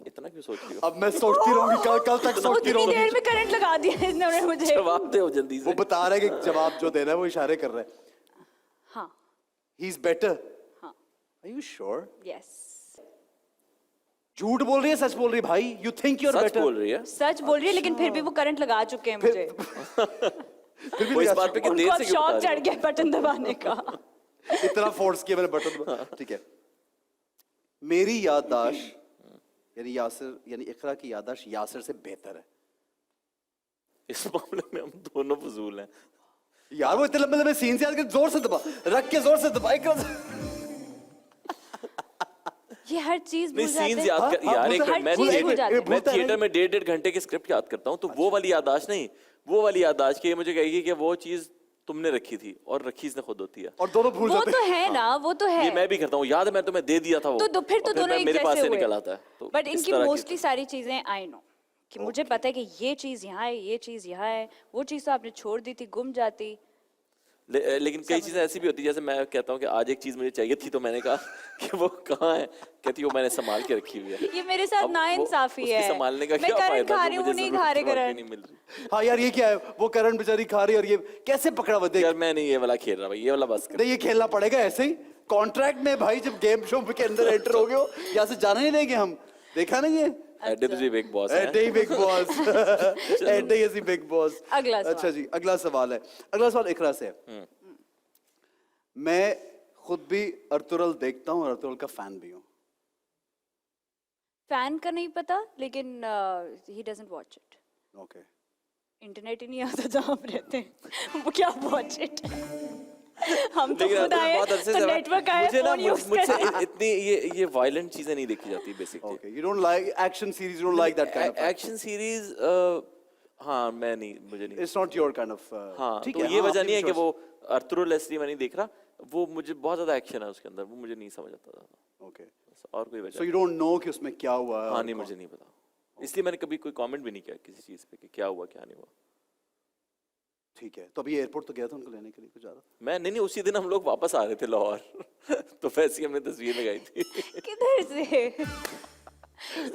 इतना क्यों सोच रही हो? अब मैं सोचती रहूंगी, कल तक सोचती उतनी रहूंगी। देर में करंट लगा दिया इसने मुझे। जवाब दे जल्दी वो से। बता रहा है कि जवाब जो देना है वो इशारे कर रहा है। हाँ। He is better. हाँ। Are you sure? यस। झूठ बोल रही है सच बोल रही है भाई? You think you are such better? बोल रही है। सच बोल रही है लेकिन फिर भी वो करंट लगा चुके हैं मुझे। फिर भी वो इस नहीं बात पे कि उनको देर अब से क्यों शौक बता चढ़ रही गया बटन दबाने का। इतना फोर्स किया मैंने बटन। ठीक है, मेरी याददाश्त यानी यासिर यानी इकरा की याददाश्त यासिर से बेहतर है। इस मामले में हम दोनों फजूल हैं। यार वो इतने लंबे लंबे सीन से याद कर, जोर से दबा, रख के जोर से दबा। ये हर चीज भूल नहीं जाते सीन्स हैं। याद कर हाँ, यार। भूलता- एक मैं हर चीज़ भूल जाते हैं। मैं भूलता है थिएटर नहीं। में 1.5 घंटे की स्क्रिप्ट याद करता हूँ, तो वो वाली याददाश्त नहीं, वो वाली याददाश्त कि ये मुझे कहेगी कि वो चीज तुमने रखी थी और रखी इसने खुद होती है। और दोनों भूल वो जाते तो हैं। है ना, वो तो है। ये मैं भी करता हूँ, याद है मैं तुम्हें दे दिया था वो। तो फिर तो और दोनों एक मेरे पास जैसे से हुए। निकल आता है। तो बट इस इनकी तरह की मोस्टली सारी चीजें आई नो कि मुझे पता है कि ये चीज यहाँ है, ये चीज यहाँ है, वो चीज तो आपने छोड़ दी थी, गुम जाती। लेकिन कई चीजें ऐसी भी होती है, जैसे मैं कहता हूँ कि आज एक चीज मुझे चाहिए थी, तो मैंने कहा कि वो कहाँ है, कहती वो मैंने संभाल के रखी हुई है। ये मेरे साथ अब वो- नाइंसाफी उसकी है। संभालने का मैं क्या करंट फायदा खा जो रही हूँ, मुझे नहीं जरूरत खा रहे वाकई करंट। नहीं मिल रही। हाँ यार ये क्या है, वो करण बेचारी खा रही और ये कैसे पकड़ा हुआ देख। यार मैं नहीं ये वाला खेल रहा भाई, ये वाला बस कर। नहीं ये खेलना पड़ेगा ऐसे ही कॉन्ट्रैक्ट में भाई। जब गेम शो के अंदर एंटर हो गए हो, यहाँ से जाने नहीं देंगे हम। देखा नहीं है? एडे तुझे बिग बॉस है। एडे ही बिग बॉस। एडे ही ऐसी बिग बॉस। अगला सवाल। अच्छा जी, अगला सवाल है। अगला सवाल इकरा से है। मैं खुद भी अर्तुगरुल देखता हूँ और अर्तुगरुल का फैन भी हूँ। फैन का नहीं पता लेकिन he doesn't watch it. Okay. Internet ही नहीं आता जहाँ हम रहते हैं। वो क्या वॉच इट? हम तो लेकिन खुद आए बहुत अरसे तो से नेटवर्क आया, मुझे ना फोन यूज मुझसे कर। इतनी ये वायलेंट चीजें नहीं देखी जाती basically. Okay, you don't like action series, you don't like that kind of. Action series हाँ मैं नहीं, मुझे नहीं। It's not your kind of. हाँ तो ये वजह नहीं है कि वो अर्तुगरुल इसलिए मैं नहीं देख रहा, वो मुझे बहुत ज्यादा एक्शन है उसके अंदर, वो मुझे नहीं समझ आता था। ओके, और कोई वजह सो यू डोंट नो कि उसमें क्या हुआ है? हाँ नहीं, मुझे नहीं पता, इसलिए मैंने कभी कोई कमेंट भी नहीं किया किसी चीज पे कि क्या हुआ क्या नहीं हुआ। ठीक है, तो अभी एयरपोर्ट तो गया था उनको लेने के लिए, कुछ ज्यादा? मैं नहीं उसी दिन हम लोग वापस आ रहे थे लाहौर। तो वैसे ही हमने तस्वीर लगाई थी। किधर से?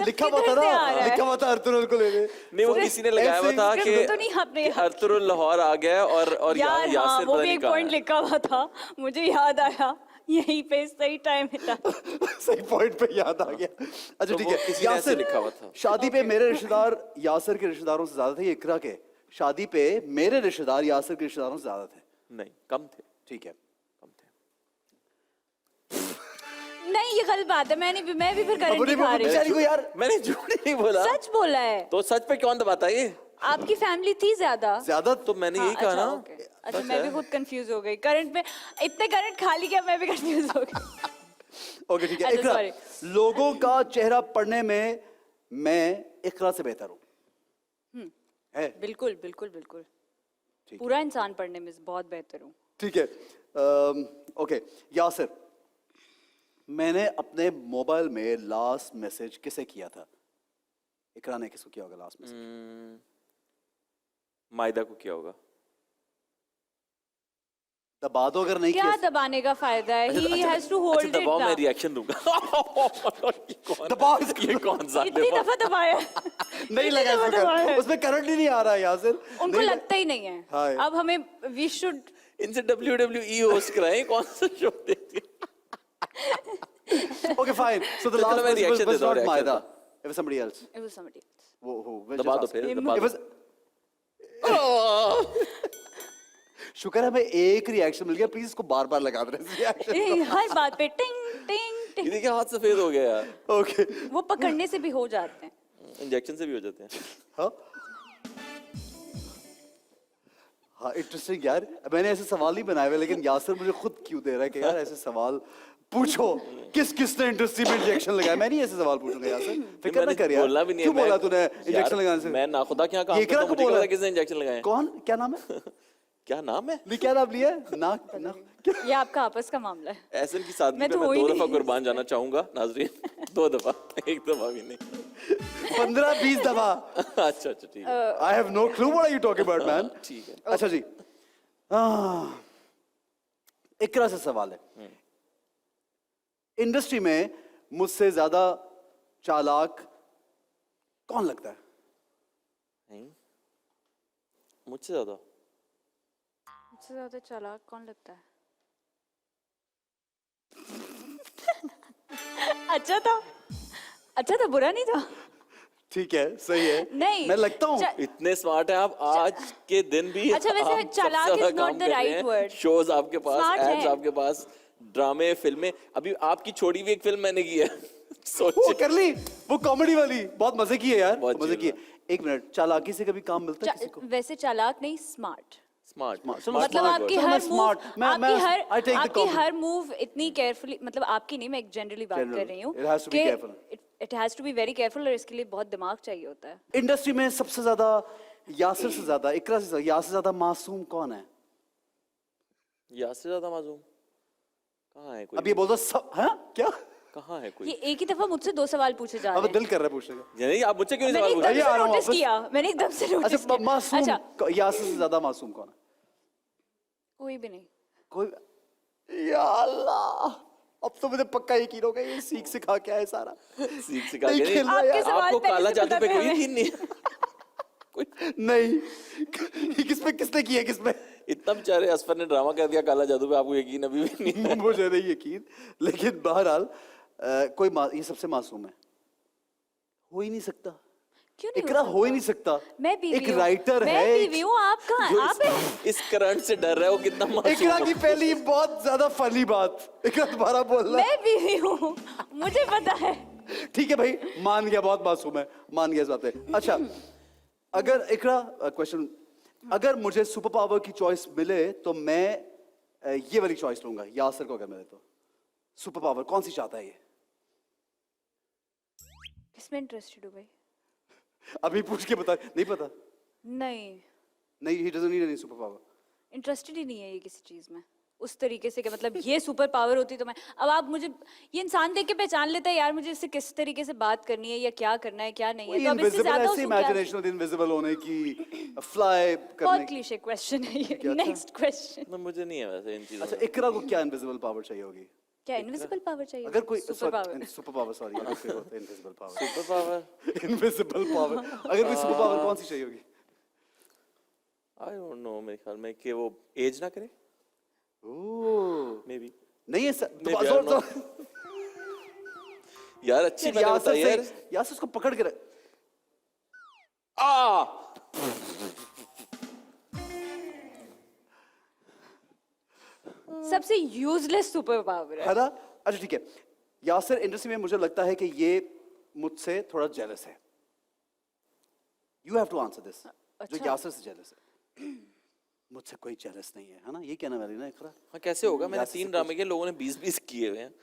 लिखा हुआ था किधर से आ रहा ना, है? लिखा हुआ था अर्तुगरुल को लेने। नहीं वो किसी ने लगाया हुआ था स्क्रिप्ट कि तो नहीं आपने अर्तुगरुल लाहौर आ गया है और यार हाँ यासिर वो पता भी नहीं एक कहाँ पॉइंट है। लिखा हुआ था, मुझे याद आया यहीं पे सही टाइम मिला। सही पॉइंट पे याद आ गया। अच्छा तो ठीक वो है, किसी ने ऐसे लिखा हुआ था। शादी पे मेरे रिश्तेदार यासिर के रिश्तेदारों से ज्यादा थे, ये इकरा के शादी पे मेरे रिश्तेदार यासिर के रिश्तेदारों से ज्यादा थे। नहीं कम थे, ठीक है, कम थे। नहीं ये गलत बात है, मैं भी फिर करंट अपने दिखा रही बेचारी हूँ। को यार मैंने झूठ नहीं बोला, सच बोला है। तो सच पे कौन दबाता है ये? आपकी फैमिली थी ज्यादा? ज्यादा तो मैंने यही कहा अच्छा, ना। ओके। अच्छा मैं भी खुद कंफ्यूज हो गई करंट में, इतने करंट खाली क्या मैं भी कंफ्यूज हो गई। ओके ठीक है। अच्छा, इकरा, sorry। लोगों का चेहरा पढ़ने में मैं इकरा से बेहतर हूँ। है बिल्कुल बिल्कुल बिल्कुल, ठीक पूरा इंसान पढ़ने में बहुत बेहतर हूँ। ठीक है। ओके यासिर, मैंने अपने मोबाइल में लास्ट मैसेज किसे किया था? इकरा ने किसको किया होगा लास्ट मैसेज? मायदा को किया होगा। दबा दो अगर नहीं क्या किया। दबाने का फायदा है? He has to hold it दबाओ, मैं ना। रिएक्शन दूंगा। ये कौन- दबाओ ये कौन सा इतनी दफा दबाया नहीं लगा दबा इसमें दबा है। करंट, उसमें करंट ही नहीं आ रहा है यासिर। उनको नहीं लग- लगता ही नहीं है। हाँ। अब हमें वी शुड इनसे WWE होस्ट कराएं, कौन सा शो देखते हैं? Okay, fine. So the चलो last मैं message reaction was देता हूँ, not reaction Maida. देता It was somebody else. It was somebody else. Who? दबा दो फिर, दबा It दो। was. शुक्र है हमें एक रिएक्शन मिल गया, प्लीज इसको बार बार लगा दे रिएक्शन। हर बात पे टिंग टिंग ये टिंग, देखिए हाथ सफेद हो गया यार। ओके वो पकड़ने से भी हो जाते हैं। इंजेक्शन से भी हो जाते हैं। हाँ हाँ इंटरेस्टिंग यार। मैंने ऐसे सवाल नहीं बनाए हुए, लेकिन यासिर मुझे खुद क्यों दे रहा है कि यार ऐसे सवाल पूछो। किसने इंडस्ट्री में इंजेक्शन लगाया? मैं नहीं ऐसे सवाल पूछूंगा यासिर, फिक्र ना मैंने कर यार। बोलना भी नहीं है, क्यों बोला मैं- तूने यार, इंजेक्शन लगाने से? मैं नाखुदा क्या काम ये करता हूँ, को मुझे बोला? पता किसने इंजेक्शन लगाए। कौन? क्या नाम है? क्या नाम है? नहीं क्या नाम लिया है? ना ना ये आपका आपस का मामला है। एहसन की सादगी मैं पे तो मैं हो ही 2 नहीं। दफा कुर्बान जाना चाहूंगा नाजरीन। 2 दफा, 1 दफा भी नहीं। 15-20 दफा। अच्छा अच्छा ठीक है। I have no clue what are you talking about man. ठीक है। अच्छा जी, इकरा से सवाल है। इंडस्ट्री में मुझसे ज्यादा चालाक कौन लगता है? नहीं, मुझसे ज्यादा मुझसे ज्यादा चालाक कौन लगता है? अच्छा था, बुरा नहीं था। ठीक है, सही है। नहीं, मैं लगता हूँ इतने स्मार्ट हैं आप, आज के दिन भी। अच्छा, वैसे आप सबसे चालाक ज्यादा is not काम the कर रहे right हैं। word. शोज आपके पास, Smart एड्स है। आपके पास, ड्रामे, फिल्में। अभी आपकी छोड़ी हुई एक फिल्म मैंने की है। वो सोचिए। कर ली, वो कॉमेडी वाली बहुत मजे की है यार, बहुत मजे की chill है। एक मिनट, चालाकी से कभी काम मिलता है किसी को? वैसे चालाक नहीं, स्मार्ट। स्मार्ट चलो, मतलब smart आपकी word। चलो, हर मैं move, smart, I take the आपकी compliment. हर मूव इतनी केयरफुली, मतलब आपकी नहीं, मैं जनरली बात General. कर रही हूँ It has to be careful. It has to be very careful, और इसके लिए बहुत दिमाग चाहिए होता है। इंडस्ट्री में सबसे ज्यादा, यासिर से ज्यादा, इकरा से ज्यादा, यासिर से ज्यादा मासूम कौन है? यार से ज्यादा मासूम कहाँ है कोई? अब ये बोल दो सब, हाँ क्या? कहाँ है कोई? ये एक ही दफा मुझसे 2 सवाल पूछे जा अब रहे हैं। दिल कर रहा है पूछने का। नहीं, आप मुझसे क्यों नहीं मैंने सवाल एकदम पूछ ये आ से रहा हूँ नोटिस वापस। किया, मैंने एकदम से नोटिस अच्छा, किया। मासूम, अच्छा, यासिर से ज्यादा मासूम कौन है? कोई भी नहीं। कोई, या अल्लाह, अब तो मुझे पक्का यकीन हो गया ये सीख सिखा क्या है सारा। सीख सिखा नहीं के नहीं। खेल रहा आपके यार। सवाल आपको पहले काला से जादू पता पे था कोई हमें। यकीन नहीं। कोई नहीं ये किसने किया है किसमें? इतना बेचारे असफर ने ड्रामा कर दिया काला जादू पे, आपको यकीन अभी भी नहीं है। मुझे नहीं यकीन, लेकिन बहरहाल ये सबसे मासूम है, हो ही नहीं सकता। क्यों नहीं इकरा हो ही नहीं सकता? सकता। मैं बीवी एक हूँ। राइटर मैं है, बीवी हूँ, आप कहाँ? जो आप इस करंट से डर रहा है वो कितना मासूम इकरा की है। पहली बहुत ज्यादा फनी बात। इकरा दोबारा बोलना। मैं बीवी हूँ, मुझे पता है। ठीक है भाई, मान गया, बहुत मासूम है, मान गया इस बात पे। अच्छा, अगर इकरा क्वेश्चन, अगर मुझे सुपर पावर की चॉइस मिले तो मैं ये वाली चॉइस लूंगा। यासिर को अगर मिले तो सुपर पावर कौन सी चाहता है ये? किसमें इंटरेस्टेड हो भाई? अभी पूछ के बता। नहीं पता? नहीं, नहीं, he doesn't need any super power. Interested ही नहीं है ये किसी चीज में उस तरीके से कि मतलब ये सुपर पावर होती तो मैं, अब आप मुझे, ये इंसान देख के पहचान लेता है यार मुझे इससे किस तरीके से बात करनी है या क्या करना है क्या नहीं है, तो अब इससे इनविजिबल, ज्यादा ऐसे उसको क्या? इमेजिनेशन इनविजिबल होने की, फ्लाई करने बहुत की। क्लीशे क्वेश्चन है ये। क्या था? Next question. मुझे नहीं है वैसे इन चीजों अच्छा, में। इकरा को क्या इनविजिबल पावर चाहिए होगी? क्या इनविजिबल पावर चाहिए? अगर कोई super power. Super power sorry invisible power super power invisible power अगर कोई सुपर पावर कौन सी चाहिए होगी? आई डोंट नो, मेरे ख्याल में कि वो एज ना करे, ओह मे बी। नहीं है Maybe, I don't know. यार अच्छी मैंने बताई यार। यार से उसको पकड़ के रख। आ सबसे यूजलेस सुपर पावर है। है ना? अच्छा ठीक है, यासिर इंडस्ट्री में मुझे लगता है कि ये मुझसे थोड़ा जेलस है। You have to answer this. जो अच्छा। यासिर से जेलस है। मुझसे कोई जेलस नहीं है ना? ये कहना वाली ना इकरा। हाँ कैसे होगा? मैंने यार से 3 ड्रामे के लोगों ने 20-20 किए हुए हैं।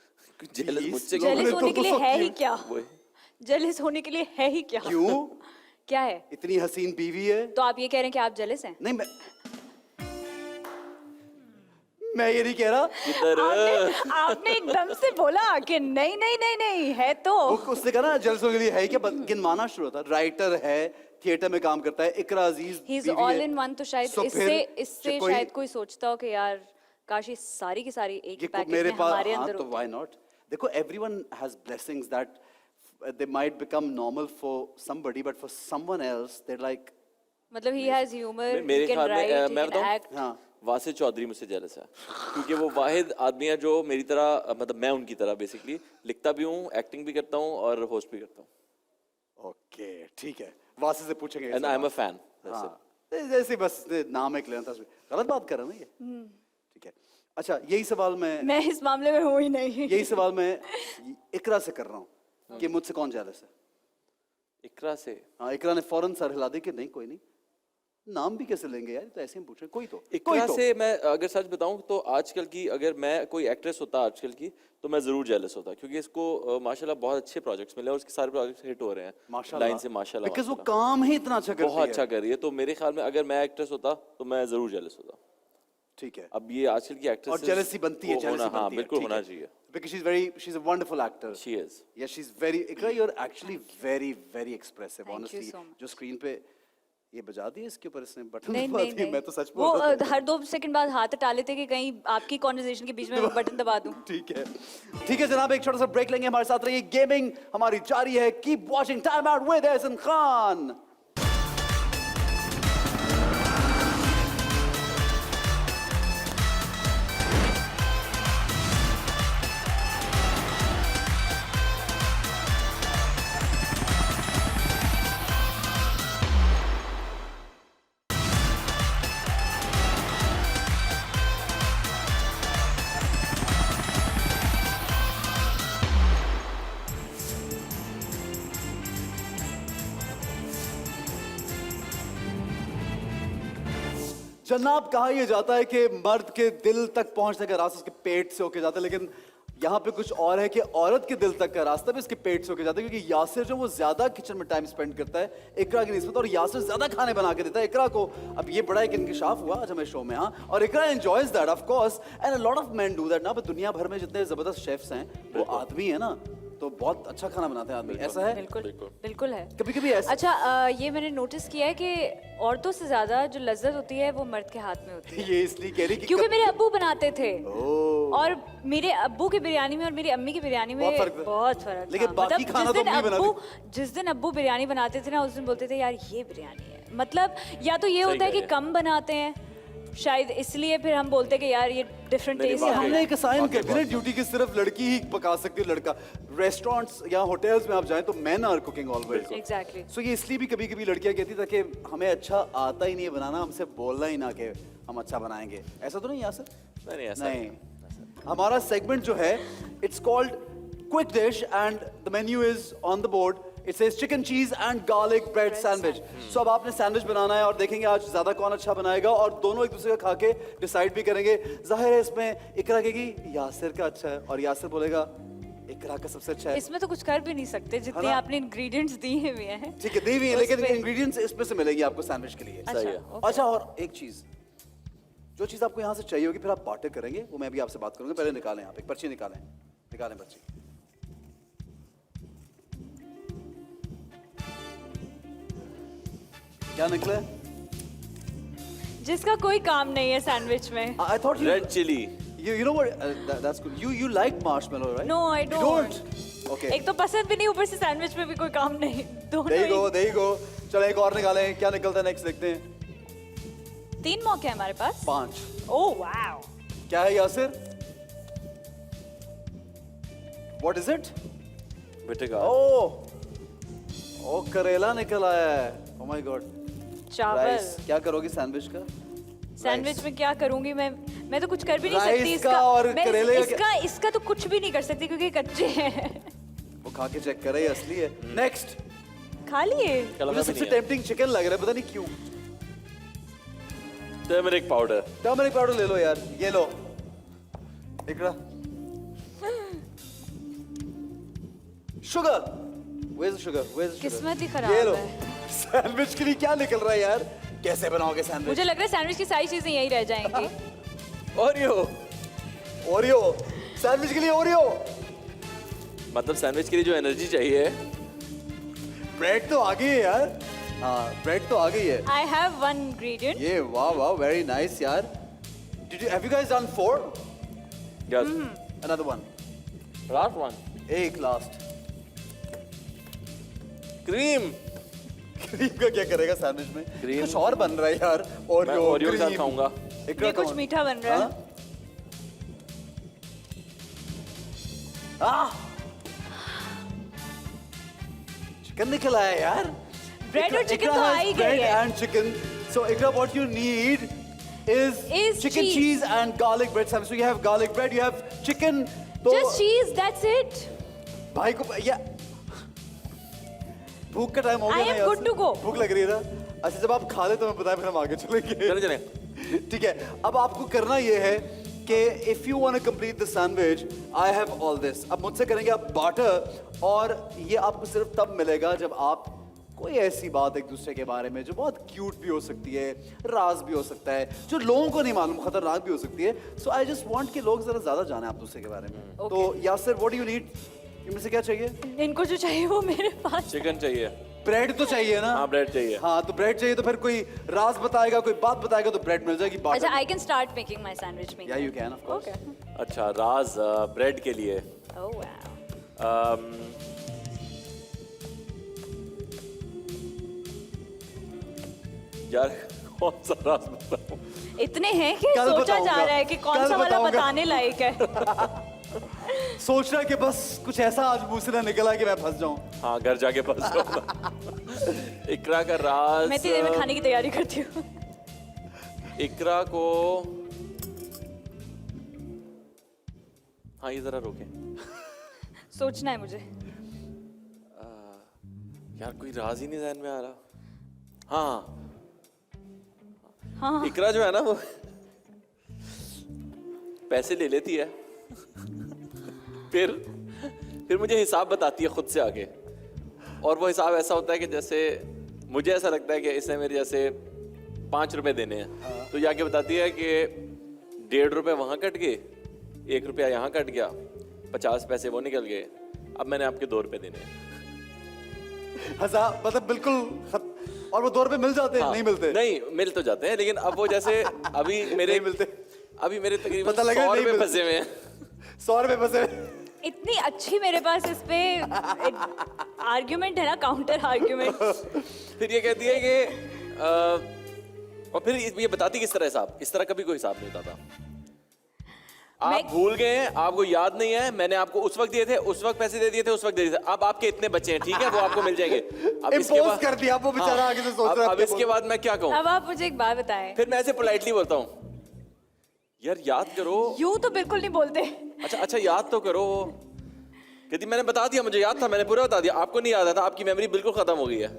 जेलस 20 मुझसे लोगों क्यों? ने जेलिस होने तो के लिए है ही क्यों? क्या? वही। जेलिस होने के लिए है ही क्या? क्यों? क्या है? इतनी हसीन बीवी है। तो आप ये कह रहे हैं कि आप जेलिस हैं? नहीं मैं ये नहीं कह रहा। आपने एकदम से बोला कि नहीं नहीं नहीं नहीं है तो। उसने कहा ना जेलसों के लिए है क्या? गिनवाना शुरू होता। राइटर है, थिएटर में काम करता है, इकरा अजीज ही इज बीवी ऑल है। In one. तो शायद So फिर इससे कोई- शायद कोई सोचता हो कि यार काश ये सारी की सारी एक ही ये पैकेज मेरे में पास हमारे हाँ अंदर तो होती। Why not? देखो everyone has blessings that they might become normal for somebody but for someone else they're like मतलब ही हैज ह्यूमर, मेरे ही कैन ख्याल में राइट, मैं ही कैन बताऊं? एक्ट। हाँ वासिद चौधरी मुझसे जेलस है क्योंकि वो वाहिद आदमी है जो मेरी तरह मतलब मैं उनकी तरह बेसिकली लिखता भी हूँ, एक्टिंग भी करता हूँ और होस्ट भी करता हूँ। ओके ठीक है, वासी से पूछेंगे ये एंड आई एम अ सवाल। फैन। हाँ जैसे बस नाम एक लेना था उसमें। गलत बात कर रहा हूँ ना ये? ठीक है। अच्छा यही सवाल मैं इस मामले में हूँ ही नहीं। यही सवाल मैं इकरा से कर रहा हूँ कि मुझसे कौन जेलस है? इकरा से। हाँ इकरा ने फौरन सर हिला दी कि नहीं कोई नहीं। नाम भी कैसे लेंगे यार, तो ऐसे ही पूछ रहे कोई तो इकरा से मैं अगर सच बताऊं तो आजकल की अगर मैं कोई एक्ट्रेस होता आजकल की तो मैं जरूर जेलस होता क्योंकि इसको माशाल्लाह बहुत अच्छे प्रोजेक्ट्स मिले और उसके सारे प्रोजेक्ट्स हिट हो रहे हैं माशाल्लाह लाइन से माशाल्लाह बिकॉज वो माशाल्लाह। काम ही इतना अच्छा करती बहुत है। अच्छा कर रही है तो मेरे ख्याल में अगर मैं एक्ट्रेस होता तो मैं जरूर जेलस होता। ठीक है। अब ये आजकल की एक्ट्रेस और जेलसी बनती है, जेलसी हाँ बनती है। बिल्कुल ठीक होना है। चाहिए। Because she's a wonderful actor. She is. Yeah, she's very. Ikra, you're actually very expressive. Thank you honestly, so much. जो स्क्रीन पे ये बजा दिए इसके ऊपर इसने बटन नहीं दबा नहीं दिए, नहीं मैं तो सच वो बोल रहा था। हर 2 सेकंड बाद हाथ हटा लेते कि कहीं आपकी कॉन्वर्सेशन के बीच में मैं बटन दबा दूं। ठीक है जनाब, एक छोटा सा ब्रेक लेंगे, हमारे साथ रहिए। गेमिंग हमारी जारी है। Keep watching Time out with Ehsan Khan. जनाब कहा यह जाता है कि मर्द के दिल तक पहुंचने का रास्ता उसके पेट से होके जाता है, लेकिन यहाँ पे कुछ और है कि औरत के दिल तक का रास्ता भी उसके पेट से होके जाता है, क्योंकि यासिर जो वो ज्यादा किचन में टाइम स्पेंड करता है इकरा की निस्बत, और यासिर ज्यादा खाने बना के देता है इकरा को। अब ये बड़ा एक इंकशाफ हुआ आज हमें शो में, हाँ, और Iqra enjoys that of course and a lot of men do that ना। दुनिया भर में जितने जबरदस्त शेफ्स हैं वो आदमी है ना, तो बहुत अच्छा खाना बनाते हैं आदमी, ऐसा है? बिल्कुल बिल्कुल है। कभी कभी ऐसा अच्छा ये मैंने नोटिस किया है कि औरतों से ज्यादा जो लज्जत होती है वो मर्द के हाथ में होती है। ये इसलिए कह रही कि क्योंकि मेरे अब्बू बनाते थे ओह, और मेरे अब्बू की बिरयानी में और मेरी अम्मी की बिरयानी में बहुत फर्क था। बहुत फर्क था। लेकिन बाकी मतलब खाना तो अम्मी बनाती जिस दिन अब्बू बिरयानी बनाते थे ना उस दिन बोलते थे यार ये बिरयानी है। मतलब या तो ये होता है कि कह रहे कम बनाते हैं शायद, इसलिए फिर हम बोलते हैं कि यार ये डिफरेंट टेस्ट वाकई। हमने है। एक असाइन कर दी ना ड्यूटी की सिर्फ लड़की ही पका सकती है, लड़का रेस्टोरेंट्स या होटल्स में आप जाएं तो men are cooking always. Exactly. So ये इसलिए भी कभी कभी लड़कियां कहती ताकि हमें अच्छा आता ही नहीं है बनाना, हमसे बोलना ही ना कि हम अच्छा बनाएंगे। ऐसा तो नहीं यासर? नहीं ऐसा नहीं, हमारा सेगमेंट जो है it's called quick dish and the menu is on the board. It says chicken cheese and garlic bread sandwich. So अब आपने सैंडविच बनाना है और देखेंगे आज ज्यादा कौन अच्छा बनाएगा, और दोनों एक दूसरे का खा के डिसाइड भी करेंगे। जाहिर है इसमें इकरा कहेगी यासिर का अच्छा है और यासिर बोलेगा इकरा का सबसे अच्छा है। इसमें तो कुछ कर भी नहीं सकते जितने ना? आपने इंग्रेडिएंट्स दिए हुए हैं। ठीक है, दी हुई है, उस लेकिन पे- इंग्रेडिएंट्स इसमें से मिलेंगे आपको सैंडविच के लिए। सही है। अच्छा अच्छा, और एक चीज, जो चीज आपको यहाँ से चाहिए होगी फिर आप बार्टर करेंगे, वो मैं अभी आपसे बात करूंगा। पहले निकालें, आप एक पर्ची निकालें पर्ची। क्या निकला है? जिसका कोई काम नहीं है सैंडविच में। I thought red chilli. You know what? That's good. You like marshmallow, right? No, I You don't. Okay. एक तो पसंद भी नहीं, ऊपर से सैंडविच में भी कोई काम नहीं, दोनों There you go. He. There you go. चलो एक और निकालें, क्या निकलता है नेक्स्ट देखते हैं। 3 मौके हैं हमारे पास। 5 ओह वाओ। क्या है यासिर? What is it? बेटेगा ओ करेला निकल आया है। Oh my God. चावल। राइस क्या करोगी सैंडविच का? सैंडविच में क्या करूंगी मैं तो कुछ कर भी नहीं राइस सकती का और मैं करेले का इसका तो कुछ भी नहीं कर सकती क्योंकि कच्चे हैं। वो खा के चेक करे असली है। नेक्स्ट खा लिए। मुझे सबसे टेम्पटिंग चिकन लग रहा है, पता नहीं क्यों। Turmeric powder. टर्मरिक पाउडर ले लो यार, ये लो। इकरा sugar, where's the sugar? Where's the sugar? किस्मत ही खराब ये लो। है। सैंडविच के लिए क्या निकल रहा है यार? कैसे बनाओगे सैंडविच? मुझे लग रहा है सैंडविच की सारी चीजें यही रह जाएंगी। ओरियो सैंडविच के लिए ओरियो। मतलब सैंडविच के लिए जो एनर्जी चाहिए। ब्रेड तो आ गई है यार। हाँ ब्रेड तो आ गई है। I have one ingredient. ये वाह वेरी नाइस यार। Have you guys done 4? Yes. Another one. Last one. एक लास्ट। क्रीम। क्रीम का क्या करेगा सैंडविच में? क्रीम। कुछ और बन रहा है यार। मैं ओरियो के साथ खाऊंगा। ये कुछ मीठा बन रहा है। चिकन निकल आया यार। ब्रेड और चिकन तो आ ही गई है। And chicken. So Ikra, what you need is chicken, cheese and garlic bread sandwich. So you have garlic bread, you have chicken. तो Just cheese, that's it. भाई को या भूख का टाइम हो I गया ना am यार good से? to go. भूख लग रही है ना? अच्छा जब आप खा ले तो मैं बताया फिर हम आगे चलेंगे। चले चले। ठीक है, अब आपको करना ये है कि if you want to complete the sandwich, I have all this. अब मुझसे करेंगे आप बाटर और ये आपको सिर्फ तब मिलेगा जब आप कोई ऐसी बात एक दूसरे के बारे में जो बहुत क्यूट भी हो सकती है, राज भी हो सकता है, जो लोगों को नहीं मालूम, खतरनाक भी हो सकती है। So I just want कि लोग जरा ज्यादा जाने आप दूसरे के बारे में। तो Yasir, what do you need? इनमें से क्या चाहिए? इनको जो चाहिए वो मेरे पास। चिकन चाहिए। ब्रेड तो चाहिए ना? हाँ ब्रेड चाहिए। हाँ तो ब्रेड चाहिए तो फिर कोई राज बताएगा, कोई बात बताएगा तो ब्रेड मिल जाएगी। अच्छा, I can start making my sandwich. Yeah, you can, of course. Okay. अच्छा राज ब्रेड के लिए। Oh wow. यार कौन सा राज बताऊं? इतने हैं कि कल सोचा बताऊंगा। जा रहा है कि कौन कल सा वाला बताऊंगा। बताने लायक है। सोच रहा कि बस कुछ ऐसा आज मुंह से ना निकला कि मैं फंस जाऊं। हाँ घर जाके फंस जाऊंगा। इकरा का राज। मैं इतनी देर में खाने की तैयारी करती हूँ। इकरा को हाँ ये जरा रोके। सोचना है मुझे। यार कोई राज ही नहीं ज़हन में आ रहा। हाँ हाँ। इकरा जो है ना वो पैसे ले लेती है, फिर मुझे हिसाब बताती है खुद से आके, और वो हिसाब ऐसा होता है कि जैसे मुझे ऐसा लगता है कि इसने मेरे जैसे 5 रुपए देने हैं, तो ये आके बताती है कि 1.5 रुपए वहां कट गए, 1 रुपया यहाँ कट गया, 50 पैसे वो निकल गए, अब मैंने आपके 2 रुपए देने हैं। मतलब बिल्कुल और वो 2 रुपए मिल जाते हैं? हाँ, नहीं मिलते? नहीं मिल तो जाते हैं, लेकिन अब वो जैसे अभी मेरे नहीं मिलते। अभी मेरे तकरीबन पता लगा 100 नहीं रुपए मिलते। फंसे हुए हैं। 100 रुपए फंसे। इतनी अच्छी मेरे पास इस पे आर्ग्यूमेंट है ना, काउंटर आर्ग्यूमेंट। फिर ये कहती है कि और फिर ये बताती किस तरह हिसाब, इस तरह कभी कोई हिसाब नहीं होता था। आप भूल गए हैं, आपको याद नहीं है, मैंने आपको उस वक्त दिए थे, उस वक्त पैसे दे दिए थे, उस वक्त दे दिए थे, अब आपके इतने बचे हैं, ठीक है, वो आपको मिल जाएंगे। अब इसके बाद कर दिया वो बेचारा, आगे से सोच रहा है अब इसके बाद मैं क्या कहूँ? अब आप मुझे एक बात बताएं। फिर मैं ऐसे पोलाइटली बोलता हूँ, यार याद करो। यूं तो बिल्कुल नहीं बोलते। अच्छा याद तो करो। कहती मैंने बता दिया, मुझे याद था, मैंने पूरा बता दिया, आपको नहीं याद था, आपकी मेमोरी बिल्कुल खत्म हो गई है।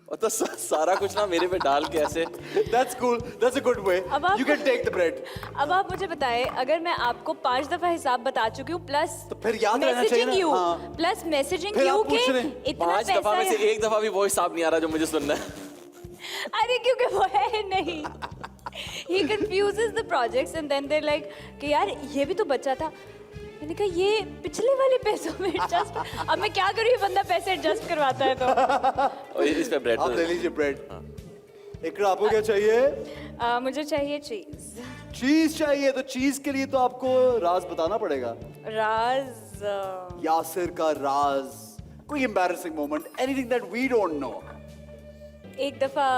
और तो सारा कुछ ना मेरे पे डाल के ऐसे। That's cool, that's a good way. You can take the bread. अब आप मुझे बताएं, अगर मैं आपको 5 दफा हिसाब बता चुकी हूँ, प्लस तो फिर याद रहना चाहिए ना। हाँ। प्लस मैसेजिंग फिर यू आप के पूछ रहे हैं। इतना 5 दफा में से पैसा। 1 दफा भी वो हिसाब नहीं आ रहा जो मुझे सुनना है। अरे क्योंकि वो है नहीं। He confuses the projects and then they're like कि यार ये भी तो बचा था। मैंने कहा ये पिछले वाले पैसों में एडजस्ट, अब मैं क्या करूँ, ये बंदा पैसे एडजस्ट करवाता है तो। और इस पे ब्रेड आप ले लीजिए ब्रेड। इकरा आपको क्या चाहिए? मुझे चाहिए चीज। चीज चाहिए, तो चीज के लिए तो आपको राज बताना पड़ेगा। राज यासिर का राज, कोई embarrassing moment, anything that we don't know. एक दफा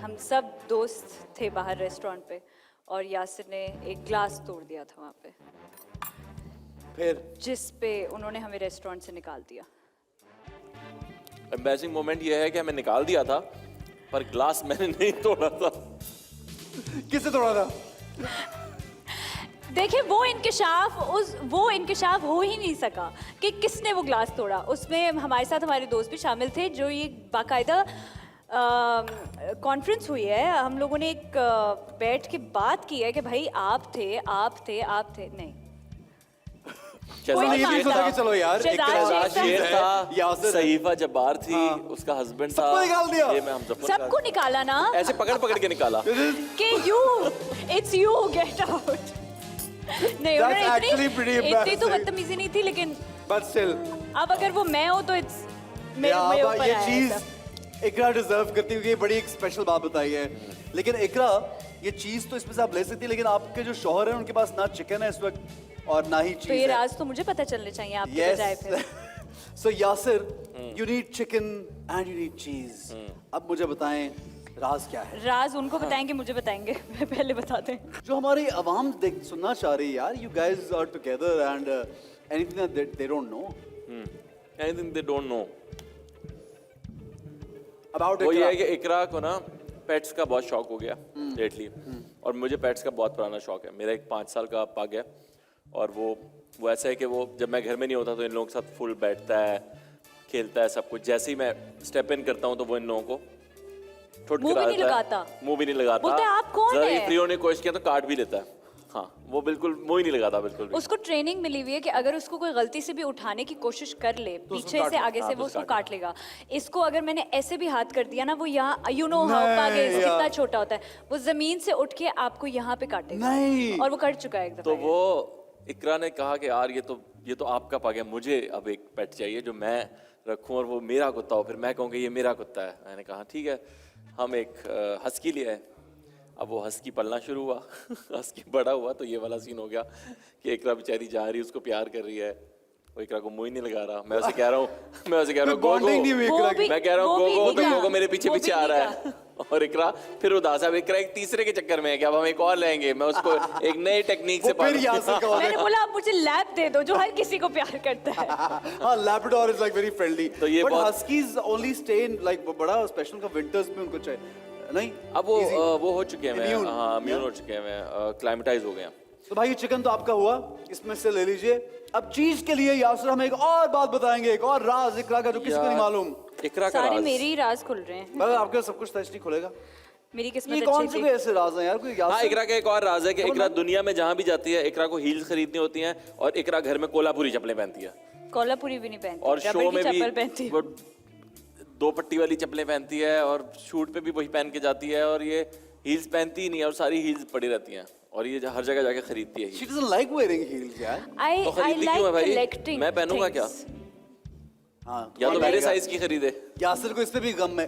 हम सब दोस्त थे बाहर रेस्टोरेंट पे और यासिर ने एक ग्लास तोड़ दिया था वहाँ पे, फिर जिस पे उन्होंने हमें रेस्टोरेंट से निकाल दिया। एम्बैरेसिंग मोमेंट ये है कि हमें निकाल दिया था, पर ग्लास मैंने नहीं तोड़ा था। किससे तोड़ा था? देखिए वो इंकशाफ हो ही नहीं सका कि किसने वो ग्लास तोड़ा। उसमें हमारे साथ हमारे दोस्त भी शामिल थे, जो ये बाकायदा कॉन्फ्रेंस हुई है, हम लोगों ने एक बैठ के बात की है कि भाई आप थे नहीं। कोई ये नहीं भी सोचा कि चलो यार, एक शहजाद तरह शेख शेर था, यासिर है। सहीफा जब्बार थी, उसका हस्बैंड था। सबको निकाल दिया। ये मैं हम सबको निकाला ना ऐसे पकड़ पकड़ के निकाला। कि इट्स यू गेट आउट। नहीं, That's actually pretty उन्होंने इतनी तो embarrassing. बदतमीजी नहीं थी, लेकिन But still, अब अगर वो मैं हूँ तो इट्स मेरे अब ऊपर ये आया चीज ऐसा। इकरा डिजर्व करती हुई बड़ी एक स्पेशल बात बताई है। लेकिन इकरा, ये चीज तो इसमें से आप ले सकती है, लेकिन आपके जो शौहर हैं उनके पास ना चिकन है इस वक्त और ना ही चीज तो ये है। राज तो मुझे पता चलने चाहिए आपके बजाय फिर। Yes. So Yasir, you need chicken and you need cheese. अब मुझे बताएं राज क्या है? राज उनको बताएंगे, मुझे बताएंगे, पहले बता दें। जो हमारी आवाम सुनना चाह रही है यार, you guys are together and anything that they don't know Anything they don't know. about वो ये इकरा. है कि इकरा को ना पेट्स का बहुत शौक हो गया लेटली, और मुझे पेट्स का बहुत पुराना शौक है। मेरा एक 5 साल का पग है, और वो ऐसा है कि वो जब मैं घर में नहीं होता तो इन लोगों के साथ फुल बैठता है, खेलता है, सब कुछ। जैसे ही मैं स्टेप इन करता हूँ तो वो इन लोगों को ठुठ मुंह भी नहीं कराता है। लगाता। मुंह भी नहीं लगाता। बोलता है, "आप कौन जरा है?" ये फ्री होने की कोशिश किया तो काट भी लेता है। हाँ, वो बिल्कुल मुंह ही नहीं लगाता बिल्कुल भी। उसको ट्रेनिंग मिली हुई है कि अगर उसको कोई गलती से भी उठाने की कोशिश कर ले पीछे से आगे से, वो उसको काट लेगा। इसको अगर मैंने ऐसे भी हाथ कर दिया ना, वो यहाँ you know how pug is, नहीं कितना यार। छोटा होता है, वो जमीन से उठ के आपको यहाँ पे काटेगा। नहीं। और वो कट चुका है एक दफा तो ये। वो इकरा ने कहा कि यार ये तो आपका पग है, मुझे अब एक पेट चाहिए जो मैं रखूं और वो मेरा कुत्ता हो, फिर मैं कहूँ कि ये मेरा कुत्ता है। मैंने कहा ठीक है, हम एक हस्की लिए। अब वो हस्की पलना शुरू हुआ हस्की बड़ा हुआ तो ये वाला सीन हो गया कि इकरा बेचारी जा रही है, उसको प्यार कर रही है, वो इकरा को मुंह ही नहीं लगा रहा। मैं उसे कह रहा हूँ कोई bonding नहीं हुई वो इकरा की। भी- मैं कह रहा हूँ वो भी गोगो, तो दिखा। गोगो मेरे पीछे वो भी पीछे आ रहा है और इकरा फिर उदास है। अब इकरा एक तीसरे के चक्कर में है कि अब हम एक और लेंगे। मैं उसको एक नई टेक्निक से वो फिर यासिर का हो मैंने गया। बोला आप मुझे लैब दे दो, जो हर किसी को प्यार करता है। हाँ, Labrador is like very friendly. तो ये But बहुत- Huskies only stay in like बड़ा स्पेशल का विंटर्स में उनको चाहिए नहीं। अब Easy. वो हो चुके हैं, Immune. हाँ इम्यून हो चुके हैं, क्लाइमेटाइज हो गए हैं। तो भाई ये चिकन तो आपका हुआ, इसमें से ले लीजिए। अब चीज के लिए यासिर हमें एक और बात बताएंगे, एक और राज इकरा का जो किसी को नहीं मालूम। इकरा का सारे राज मेरे ही राज खुल रहे हैं। मतलब आपके सब कुछ टच नहीं खुलेगा। मेरी ये किस्मत कौन अच्छी से थी। ऐसे राज हैं यार? कोई हाँ, यासिर इकरा का एक और राज है कि इकरा दुनिया में जहाँ भी जाती है, इकरा को हील्स खरीदनी होती हैं और इकरा घर में कोल्हापुरी चप्पलें पहनती है, कोल्हापुरी भी नहीं पहनती, और रबड़ शो की में भी चप्पल पहनती है। वो 2 पट्टी वाली चप्पलें पहनती है, और शूट पे भी वही पहन के जाती है, और ये हील्स पहनती ही नहीं है, और सारी हील्स पड़ी रहती हैं, और ये हर जगह जाके खरीदती है She heels। doesn't like wearing heels यार। I तो खरीदती क्यों है like भाई? collecting मैं पहनूंगा क्या? things। हाँ, या तो I मेरे like साइज की खरीदे। यासिर को इस पे भी गम है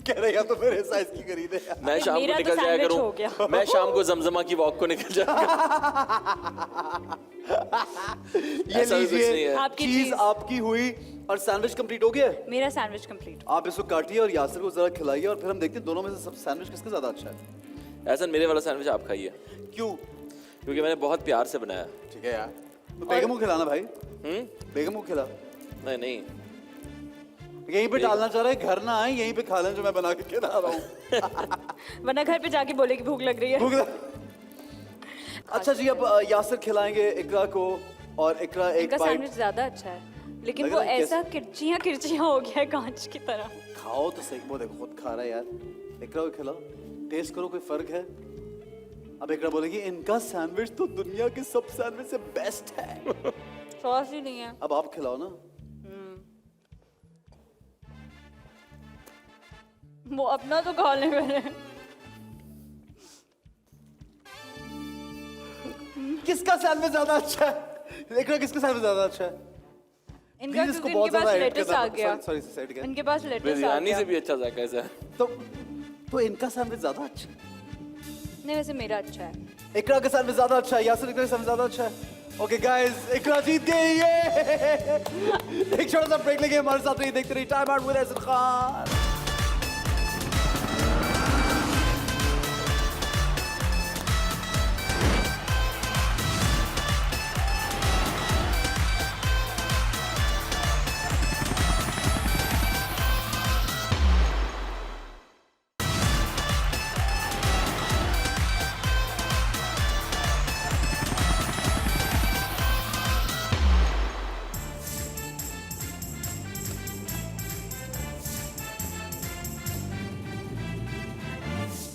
कह रहे या तो मेरे साइज की खरीदे। मैं शाम मेरा को तो निकल जाया sandwich हो गया। करूँ, मैं शाम को जमजमा की वॉक को निकल जाया ये ऐसा भी कुछ नहीं लीजिए, है। आपकी चीज चीज। आपकी हुई और सैंडविच कंप्लीट हो गया है। मेरा सैंडविच कंप्लीट। आप इसको काटिए और यासिर को जरा खिलाइए, और फिर हम देखते हैं दोनों में से सब सैंडविच किसका ज्यादा अच्छा है। ऐसा मेरे वाला सैंडविच आप खाइए, क्यों? क्योंकि मैंने बहुत प्यार से बनाया। ठीक है यार, तो बेगम को खिलाना भाई, बेगम को खिला। नहीं नहीं, यहीं पे डालना चाह रहे हैं, घर ना आए, यहीं पे खा लें जो मैं बना के खिला रहा हूँ। वरना घर पे जाके बोले कि भूख लग रही है। भूख अच्छा जी, अब यासिर खिलाएंगे इकरा को, और इकरा एक इनका बाइट सैंडविच ज्यादा अच्छा है, लेकिन लग वो रहा है ऐसा किरचियां किरचियां हो गया है कांच की तरह। खाओ तो सही। वो देखो खुद खा रहा है यार। इकरा को खिलाओ, टेस्ट करो, कोई फर्क है? अब इकरा बोलेगी इनका सैंडविच तो दुनिया के सब सैंडविच से बेस्ट है। सॉस ही नहीं है। अब आप खिलाओ ना। वो अपना तो खा ले मैंने। किसका सैंडविच ज्यादा अच्छा है? इकरा किसका सैंडविच ज्यादा अच्छा है? इनका Please इसको क्योंकि बहुत इनके पास ज्यादा edit लेटेस्ट करना आ पड़ता- गया। sorry, say it again। इनके पास लेटेस्ट आ बिरयानी गया। से भी अच्छा जायका है। तो इनका सैंडविच ज्यादा अच्छा है। नहीं वैसे मेरा अच्छा है. इकरा के साथ में ज्यादा अच्छा है, यासिर इकरा के साथ में ज्यादा अच्छा है. ओके गाइस, इकरा जीत गई ये. एक छोटा सा ब्रेक लेंगे, हमारे साथ रहिए, देखते रहिए time out with Ehsan Khan.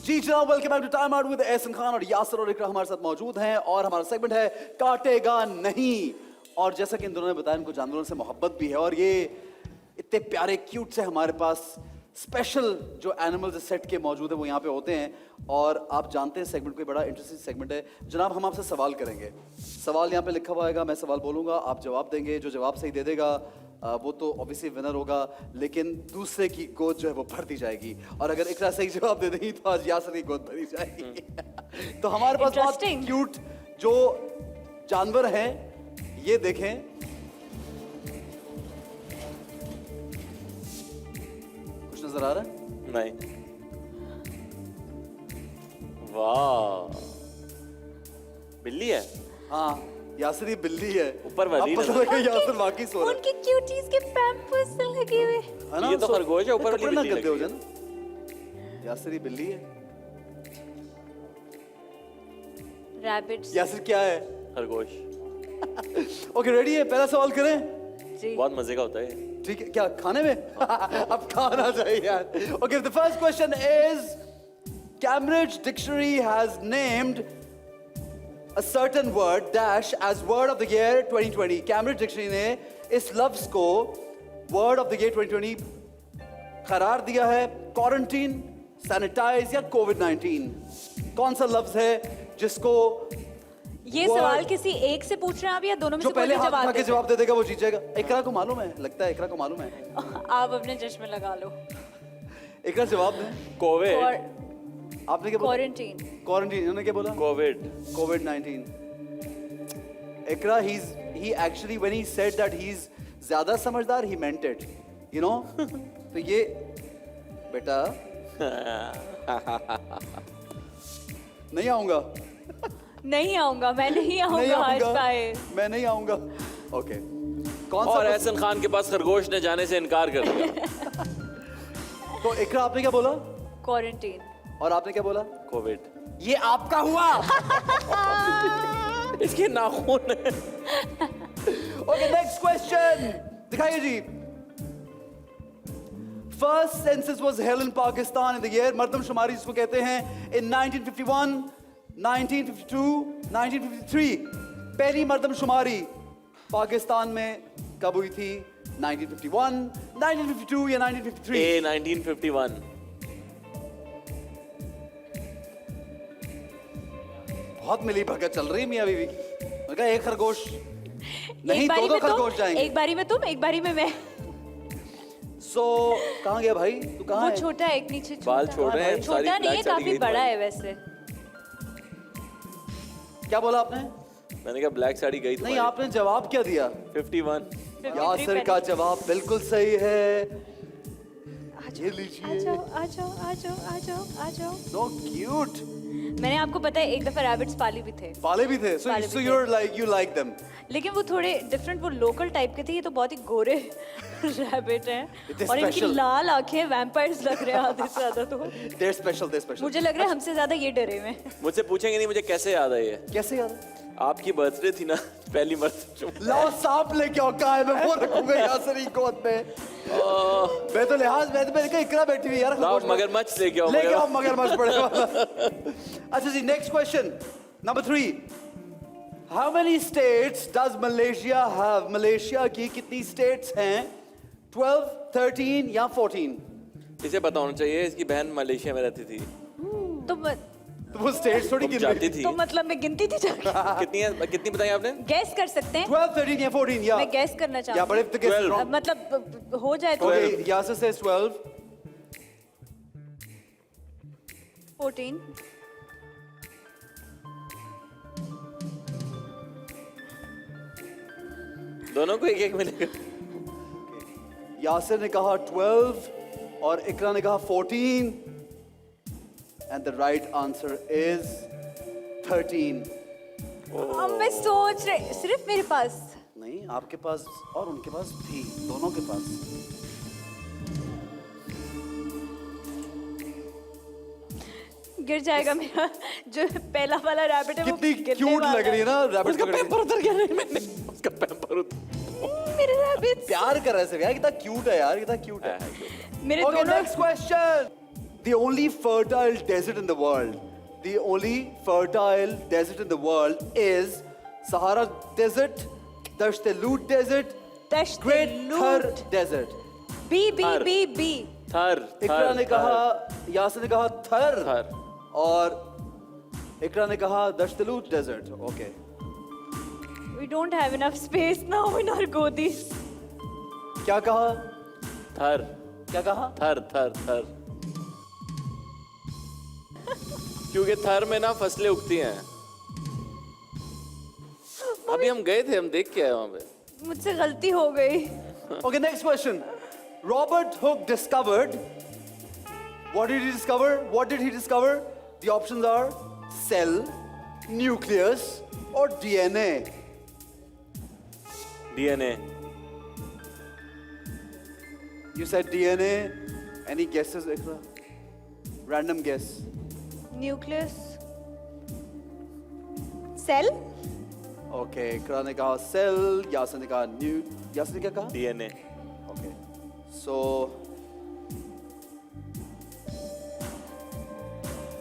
जी जनाब, welcome back to time out with Ehsan Khan. और यासिर और इकरा हमारे साथ मौजूद हैं और हमारा सेगमेंट है काटेगा नहीं. और जैसा कि इन दोनों ने बताया, इनको जानवरों से मोहब्बत भी है और ये इतने प्यारे क्यूट से हमारे पास स्पेशल जो एनिमल्स सेट के मौजूद है वो यहाँ पे होते हैं. और आप जानते हैं सेगमेंट कोई बड़ा इंटरेस्टिंग सेगमेंट है. जनाब, हम आपसे सवाल करेंगे. सवाल यहाँ पे लिखा हुआ आएगा, मैं सवाल बोलूँगा, आप जवाब देंगे. जो जवाब सही दे देगा वो तो ऑब्वियसली विनर होगा, लेकिन दूसरे की गोद जो है वो भर दी जाएगी. और अगर इकरा सही जवाब दे देगी तो आज यासिर की गोद भरी जाएगी. तो हमारे पास बहुत Interesting. क्यूट जो जानवर हैं, ये देखें. कुछ नजर आ रहा है? नहीं. वाह, बिल्ली है. हाँ, यासिर ये बिल्ली है. ऊपर वाली अब पता नजर- लगा यासिर वाकई सो रहा है. उनके क्यूटीज के पैम्पर्स लगे हुए. है ना? ये तो सो- खरगोश है, ऊपर वाली कपड़े ना बिल्ली गंदे हो लगी है. जाए. यासिर ये बिल्ली है. रैबिट्स. यासिर क्या है? खरगोश. ओके, रेडी है? पहला सवाल करें. जी. बहुत मजे का होता है. ठीक है, क्या खाने में? अब खाना चाहिए यार. Okay, the first question is Cambridge Dictionary has named a certain word dash as word of the year 2020. Cambridge Dictionary ने इस लफ्ज को word of the year 2020 करार दिया है क्वारंटीन, सैनिटाइज या कोविड-19. कौन सा लफ्ज है जिसको ये word- सवाल किसी एक से पूछ रहे हैं आप या दोनों में जो से कोई पहले भी हाथ उठा जवाब के दे जवाब दे देगा वो जीत जाएगा? इकरा को मालूम है, लगता है इकरा को मालूम है. दे? आप अपने चश्मे लगा लो. इकरा जवाब दें. कोविड. आपने क्या बोला? क्वारंटीन. क्वारंटीन. इन्होंने क्या बोला? Covid. COVID-19. Ikra, he actually when he said that he's ज़्यादा समझदार, he meant it, you know. तो ये बेटा नहीं आऊँगा. नहीं आऊंगा, मैं नहीं नहीं आऊंगा आज आऊँगा. पाए. मैं नहीं आऊँगा. ओके. कौन और सा? एहसन खान के पास खरगोश ने जाने से इनकार कर दिया. तो इकरा, आपने क्या बोला? क्वारंटीन. और आपने क्या बोला? कोविड. ये आपका हुआ. इसके नाखून है. ओके, नेक्स्ट क्वेश्चन दिखाइए जी. First census was held in Pakistan in the year, मर्दमशुमारी जिसको कहते हैं, in 1951, 1952, 1953. पहली मर्दमशुमारी पाकिस्तान में कब हुई थी? 1951, 1952 या 1953? ए 1951. बहुत मिली भगत चल रही है मियां बीवी की. मैंने कहा एक खरगोश नहीं, एक बारी दो में खरगोश तुम, जाएंगे. एक बारी में तुम, एक बारी में मैं. सो कहाँ गया भाई? तू कहाँ वो है? छोटा है, एक नीचे छोटा. बाल छोड़ रहे हैं. छोटा नहीं है, काफी बड़ा है वैसे. क्या बोला आपने? मैंने कहा ब्लैक साड़ी गई नहीं, आपने जवाब क्या दिया? 51. 53 यासिर का जवाब बिल्कुल सही है. ये आ लीजिए. जाओ, आ जाओ, आ जाओ, आ जाओ, आ जाओ. So cute. मैंने आपको पता है एक दफा रैबिट्स पाली भी थे, पाले भी थे. So पाले so भी you're like you like them. लेकिन वो थोड़े डिफरेंट, वो लोकल टाइप के थे. ये तो बहुत ही गोरे रैबिट हैं They're और इनकी special. लाल आंखें वैम्पायर्स लग रहे हैं आधे से ज्यादा. तो They're special. They're special. मुझे लग रहा है हमसे ज्यादा ये डरे हुए हैं. मुझसे पूछेंगे नहीं मुझे कैसे याद आई है. कैसे यार? आपकी बर्थडे थी ना पहली मर्द. लाओ सांप लेके आओ. कहाँ है? मैं वो रखूंगा यासिर की गोद में. मैं तो लिहाज मैं कहा इकरा बैठी हुई यार. लाओ मगरमच्छ लेके आओ. लेके आओ मगरमच्छ पड़े वाला. अच्छा जी, next question number 3. How many states does Malaysia have? Malaysia की कितनी स्टेट्स हैं? 12, 13 या 14? इसे पता होना चाहिए. इसकी बहन मलेशिया में रहती थी. तो वो स्टेट्स थोड़ी तुम गिन जाती रही. थी. तो मतलब मैं गिनती थी जाके. कितनी बताई आपने? गैस कर सकते हैं. 12, 13 या 14 या मैं गैस करना या चाहूँ. बड़े तो guess wrong. मतलब हो जाए तो. Okay, Yasir says 12. 14. दोनों को एक एक मिलेगा। यासिर ने कहा 12 और इकरा ने कहा 14 and the right answer is 13। अब मैं सोच रही, सिर्फ मेरे पास। नहीं, आपके पास और उनके पास भी, दोनों के पास। गिर जाएगा मेरा जो पहला वाला रैबिट है वो कितनी गिरने क्यूट वाला लग रही है ना रैबिट उसका पकड़ के। पैम्पर उतर गया। नहीं मैंने उसका पैम्पर उतर मेरे रैबिट प्यार कर रहे से यार, कितना क्यूट है यार, कितना क्यूट है। मेरे Okay, दोनों next question. The only fertile desert in the world. The only fertile desert in the world is Sahara Desert, Dasht Lut Desert, Dasht Great Thar Lut। Desert. B B Thar. B B Thar Iqra ने कहा, यासिर ने कहा थर, थर। और इकरा ने कहा Dasht Lut desert. Okay, We don't have enough space now in our godis. क्या कहा, थर क्या कहा? थर थर थर। क्योंकि थर में ना फसलें उगती हैं। अभी हम गए थे, हम देख के आए वहां पे। मुझसे गलती हो गई। Okay, next question. Robert Hooke discovered. What did he discover? What did he discover? The options are cell, nucleus, or DNA. DNA। You said DNA. Any guesses, Ikra? Random guess. Nucleus cell Okay, Ikra ने कहा cell, Yasin ने कहा Yasin ने क्या कहा? DNA। Okay. So,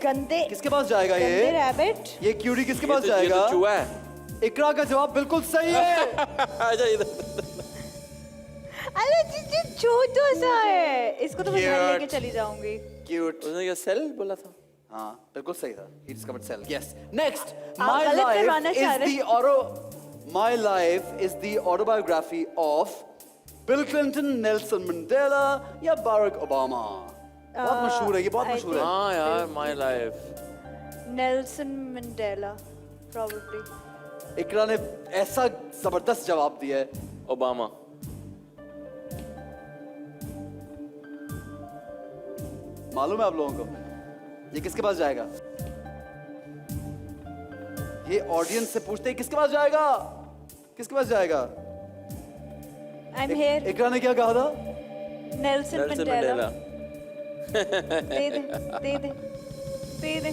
गंदे किसके पास जाएगा गंदे ये? रैबिट। ये क्यूरी किसके ये पास तो जाएगा? चूहा है। इकरा का जवाब बिल्कुल सही है। आजा इधर। अरे ये छोटा सा है, इसको तो मैं घर Cute. लेके चली जाऊंगी। Cute. उसने क्या सेल बोला था? हाँ, बिल्कुल सही था। He discovered cell. Yes. Next, आप गलत करवाना चाह रहे My life is the autobiography of Bill Clinton, Nelson Mandela या Barack Obama. बहुत मशहूर है ये, बहुत I मशहूर है। हाँ यार, my life. Nelson Mandela probably। इकरा ने ऐसा जबरदस्त जवाब दिया है। ओबामा। मालूम है आप लोगों को ये किसके पास जाएगा? ये ऑडियंस से पूछते हैं किसके पास जाएगा, किसके पास जाएगा? I'm here। इकरा ने क्या कहा था? Nelson Nelson Mandela. मंडेला। दे दे दे दे दे दे।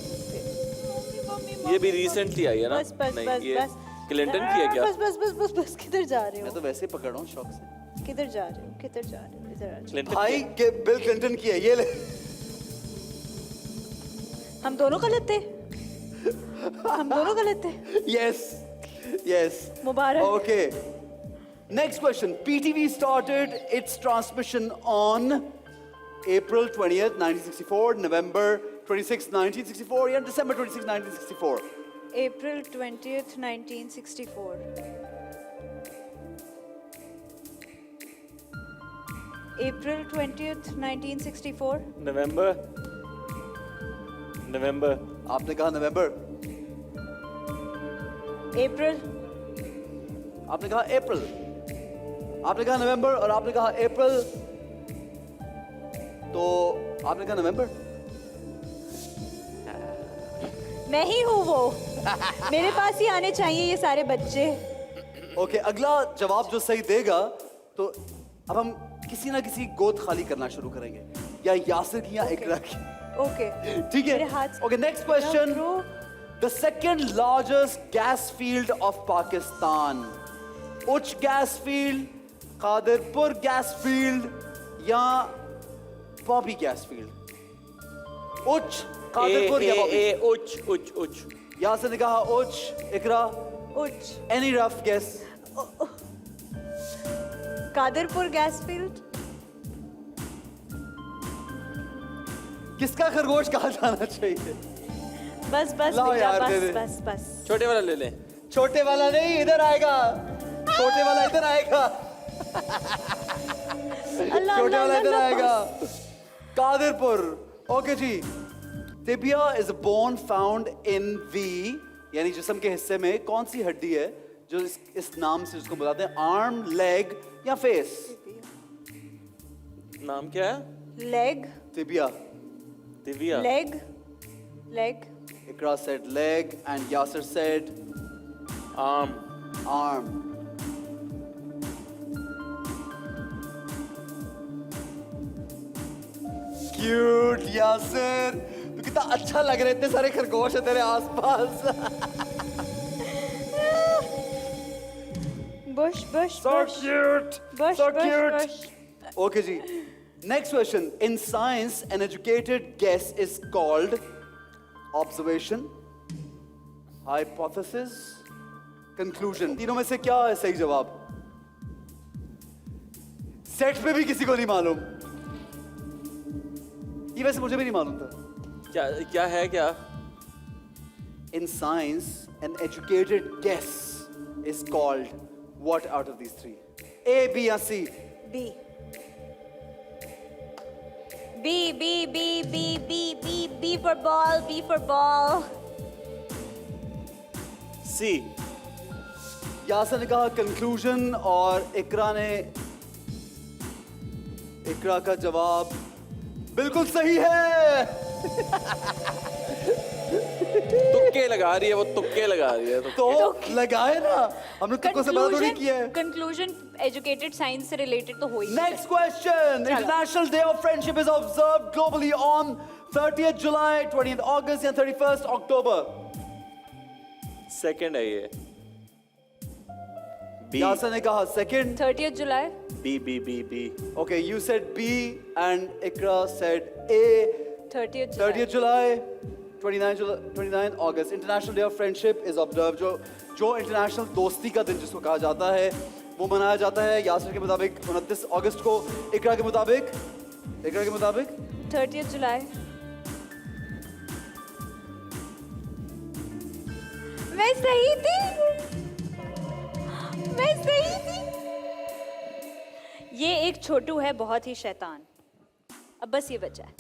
ये भी रिसेंटली आई है ना? बस बस नहीं, बस ये बस। क्लिंटन की है क्या? बस बस बस बस बस किधर जा रहे मैं हो? तो वैसे ही पकड़ रहा हूँ शौक से। किधर जा रहे हो? किधर जा रहे हो? इधर आ जाओ। क्लिंटन भाई की के बिल क्लिंटन की है ये ले। हम दोनों गलत थे। हम दोनों गलत थे। Yes, yes. Mubarak. Okay. Next question. PTV started its transmission on April 20th, 1964, November 26th, 1964, and December 26th, 1964. April 20th, 1964। April 20th, 1964। नवंबर। नवंबर। आपने कहा नवंबर, April। आपने कहा अप्रैल, आपने कहा नवंबर और आपने कहा अप्रैल, तो आपने कहा नवंबर। मैं ही हूँ वो। मेरे पास ही आने चाहिए ये सारे बच्चे। ओके, अगला जवाब जो सही देगा तो अब हम किसी ना किसी गोद खाली करना शुरू करेंगे, या यासिर की या इकरा की। ओके। ठीक मेरे है? हाथ okay, next question. Bro, The second largest gas field of Pakistan. उच्च gas field, Kadarpur gas field या बॉबी गैस फील्ड? उच्च, कादरपुर या बॉबी? उच्च उच्च उच्च। यासिर ने कहा Uch, Iqra Uch. Any rough guess? Qadirpur gas field. किसका खरगोश कहा जाना चाहिए? बस बस लाओ बेटा, यार, दे दे। बस बस बस। छोटे वाला ले ले। छोटे वाला नहीं, इधर आएगा। छोटे वाला इधर आएगा। अल्लाह छोटे वाला अल्लाह इधर अल्लाह, आएगा। बस। कादरपुर। ओके जी। Tibia is a bone found in the, यानी जिस्म के हिस्से में कौन सी हड्डी है जो इस नाम से उसको बुलाते हैं, आर्म, लेग या फेस? नाम क्या है? Leg, tibia. Divya. Leg, leg. Ikra said leg and Yasser said arm. arm. Cute, Yasser. तू कितना अच्छा लग रहा है, इतने सारे खरगोश है तेरे आसपास. Bush, bush, So bush. cute. Bush, So bush, cute. bush. Okay, जी. Next question. In science, an educated guess is called observation, hypothesis, conclusion. तीनों में से क्या है सही जवाब? सेट पे भी किसी को नहीं मालूम. ये वैसे मुझे भी नहीं मालूम था. क्या क्या है क्या? In science, an educated guess is called what out of these three? A, B या C? B. B, B, B, B, B, B, B for ball, B for ball. सी. यासर ने कहा कंक्लूजन और इकरा का जवाब बिल्कुल सही है. तुक्के लगा रही है वो, तुक्के लगा रही है. तो लगाए ना, हमने तुक्कों से बड़ा थोड़ी किया है. Conclusion educated science से related तो हो ही. Next question. International Day of Friendship is observed globally on 30th July, 20th August and 31st October. Second है ये. बी. यासर ने कहा second. 30th July. B B B B. Okay, you said B and Ikra said A. 30th July. 30th July, 29th August. International Day of Friendship is observed. जो इंटरनेशनल दोस्ती का दिन जिसको कहा जाता है वो मनाया जाता है यासर के मुताबिक 29 अगस्त को. इकरा के मुताबिक 30th July. मैं सही थी. ये एक छोटू है बहुत ही शैतान. अब बस ये बचा है.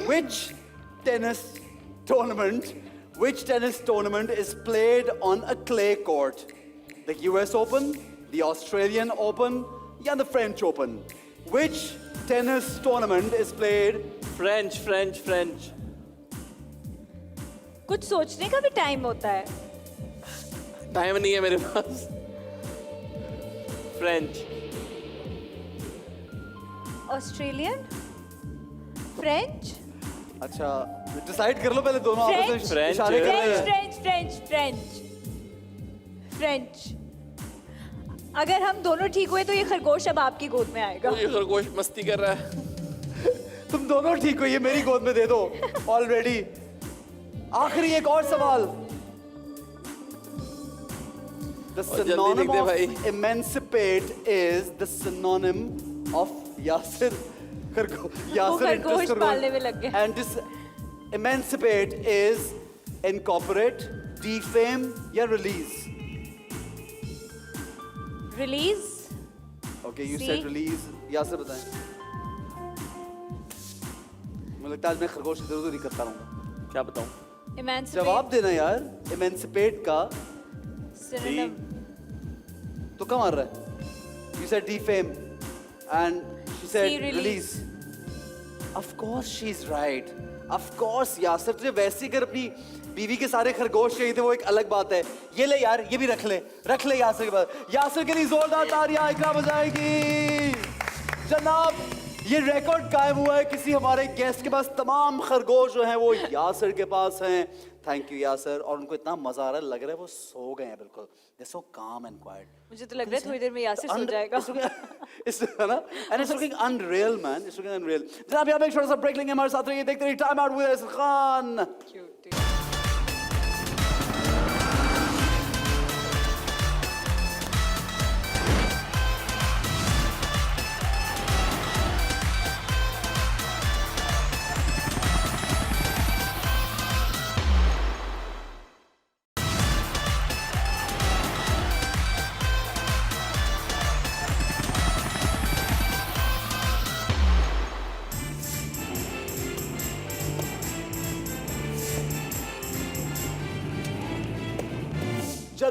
Which tennis tournament is played on a clay court? The US Open, the Australian Open, या the French Open? Which tennis tournament is played? French French French. कुछ सोचने का भी टाइम होता है. टाइम नहीं है मेरे पास. फ्रेंच. ऑस्ट्रेलियन, फ्रेंच, अच्छा डिसाइड कर लो पहले दोनों आपस में French, इशारे कर रहे हैं. फ्रेंच. अगर हम दोनों ठीक हुए तो ये खरगोश अब आपकी गोद में आएगा. ये खरगोश मस्ती कर रहा है. तुम दोनों ठीक हो, ये मेरी गोद में दे दो ऑलरेडी. आखिरी एक और सवाल. The जल्दी synonym लिख दे भाई. of emancipate is the synonym of Yasir. Yasir खरगोश interest पालने में लग गया. And this emancipate is incorporate, defame या release. Release. Okay, you See? said release. Yasir बताएं. मुझे लगता है आज मैं खरगोश इधर उधर ही करता रहूंगा. क्या बताऊं? जवाब देना यार. emancipate का synonym. तो कम मार रहा है. You said defame and she said See, release. release. Of course she's right. Of course यासर, तुझे वैसे ही कर अपनी बीवी के सारे खरगोश चाहिए थे वो एक अलग बात है. ये ले यार, ये भी रख ले यासर के पास. यासर के लिए जोरदार तालियां इकरा बजाएगी. जनाब ये रिकॉर्ड कायम हुआ है किसी हमारे गेस्ट के पास. तमाम खरगोश जो हैं वो यासर के पास हैं. Thank you Yasar. और उनको इतना मजा आ रहा है, लग रहा है वो सो गए हैं बिल्कुल. They're so calm and quiet. मुझे तो लग रहा है थोड़ी देर में यासिर सो जाएगा. And it's looking unreal, man. It's looking unreal. जनाब यहाँ पे एक छोटा सा ब्रेक लेंगे. हमारे साथ रहिए, देखते रहिए time out with Ahsan Khan.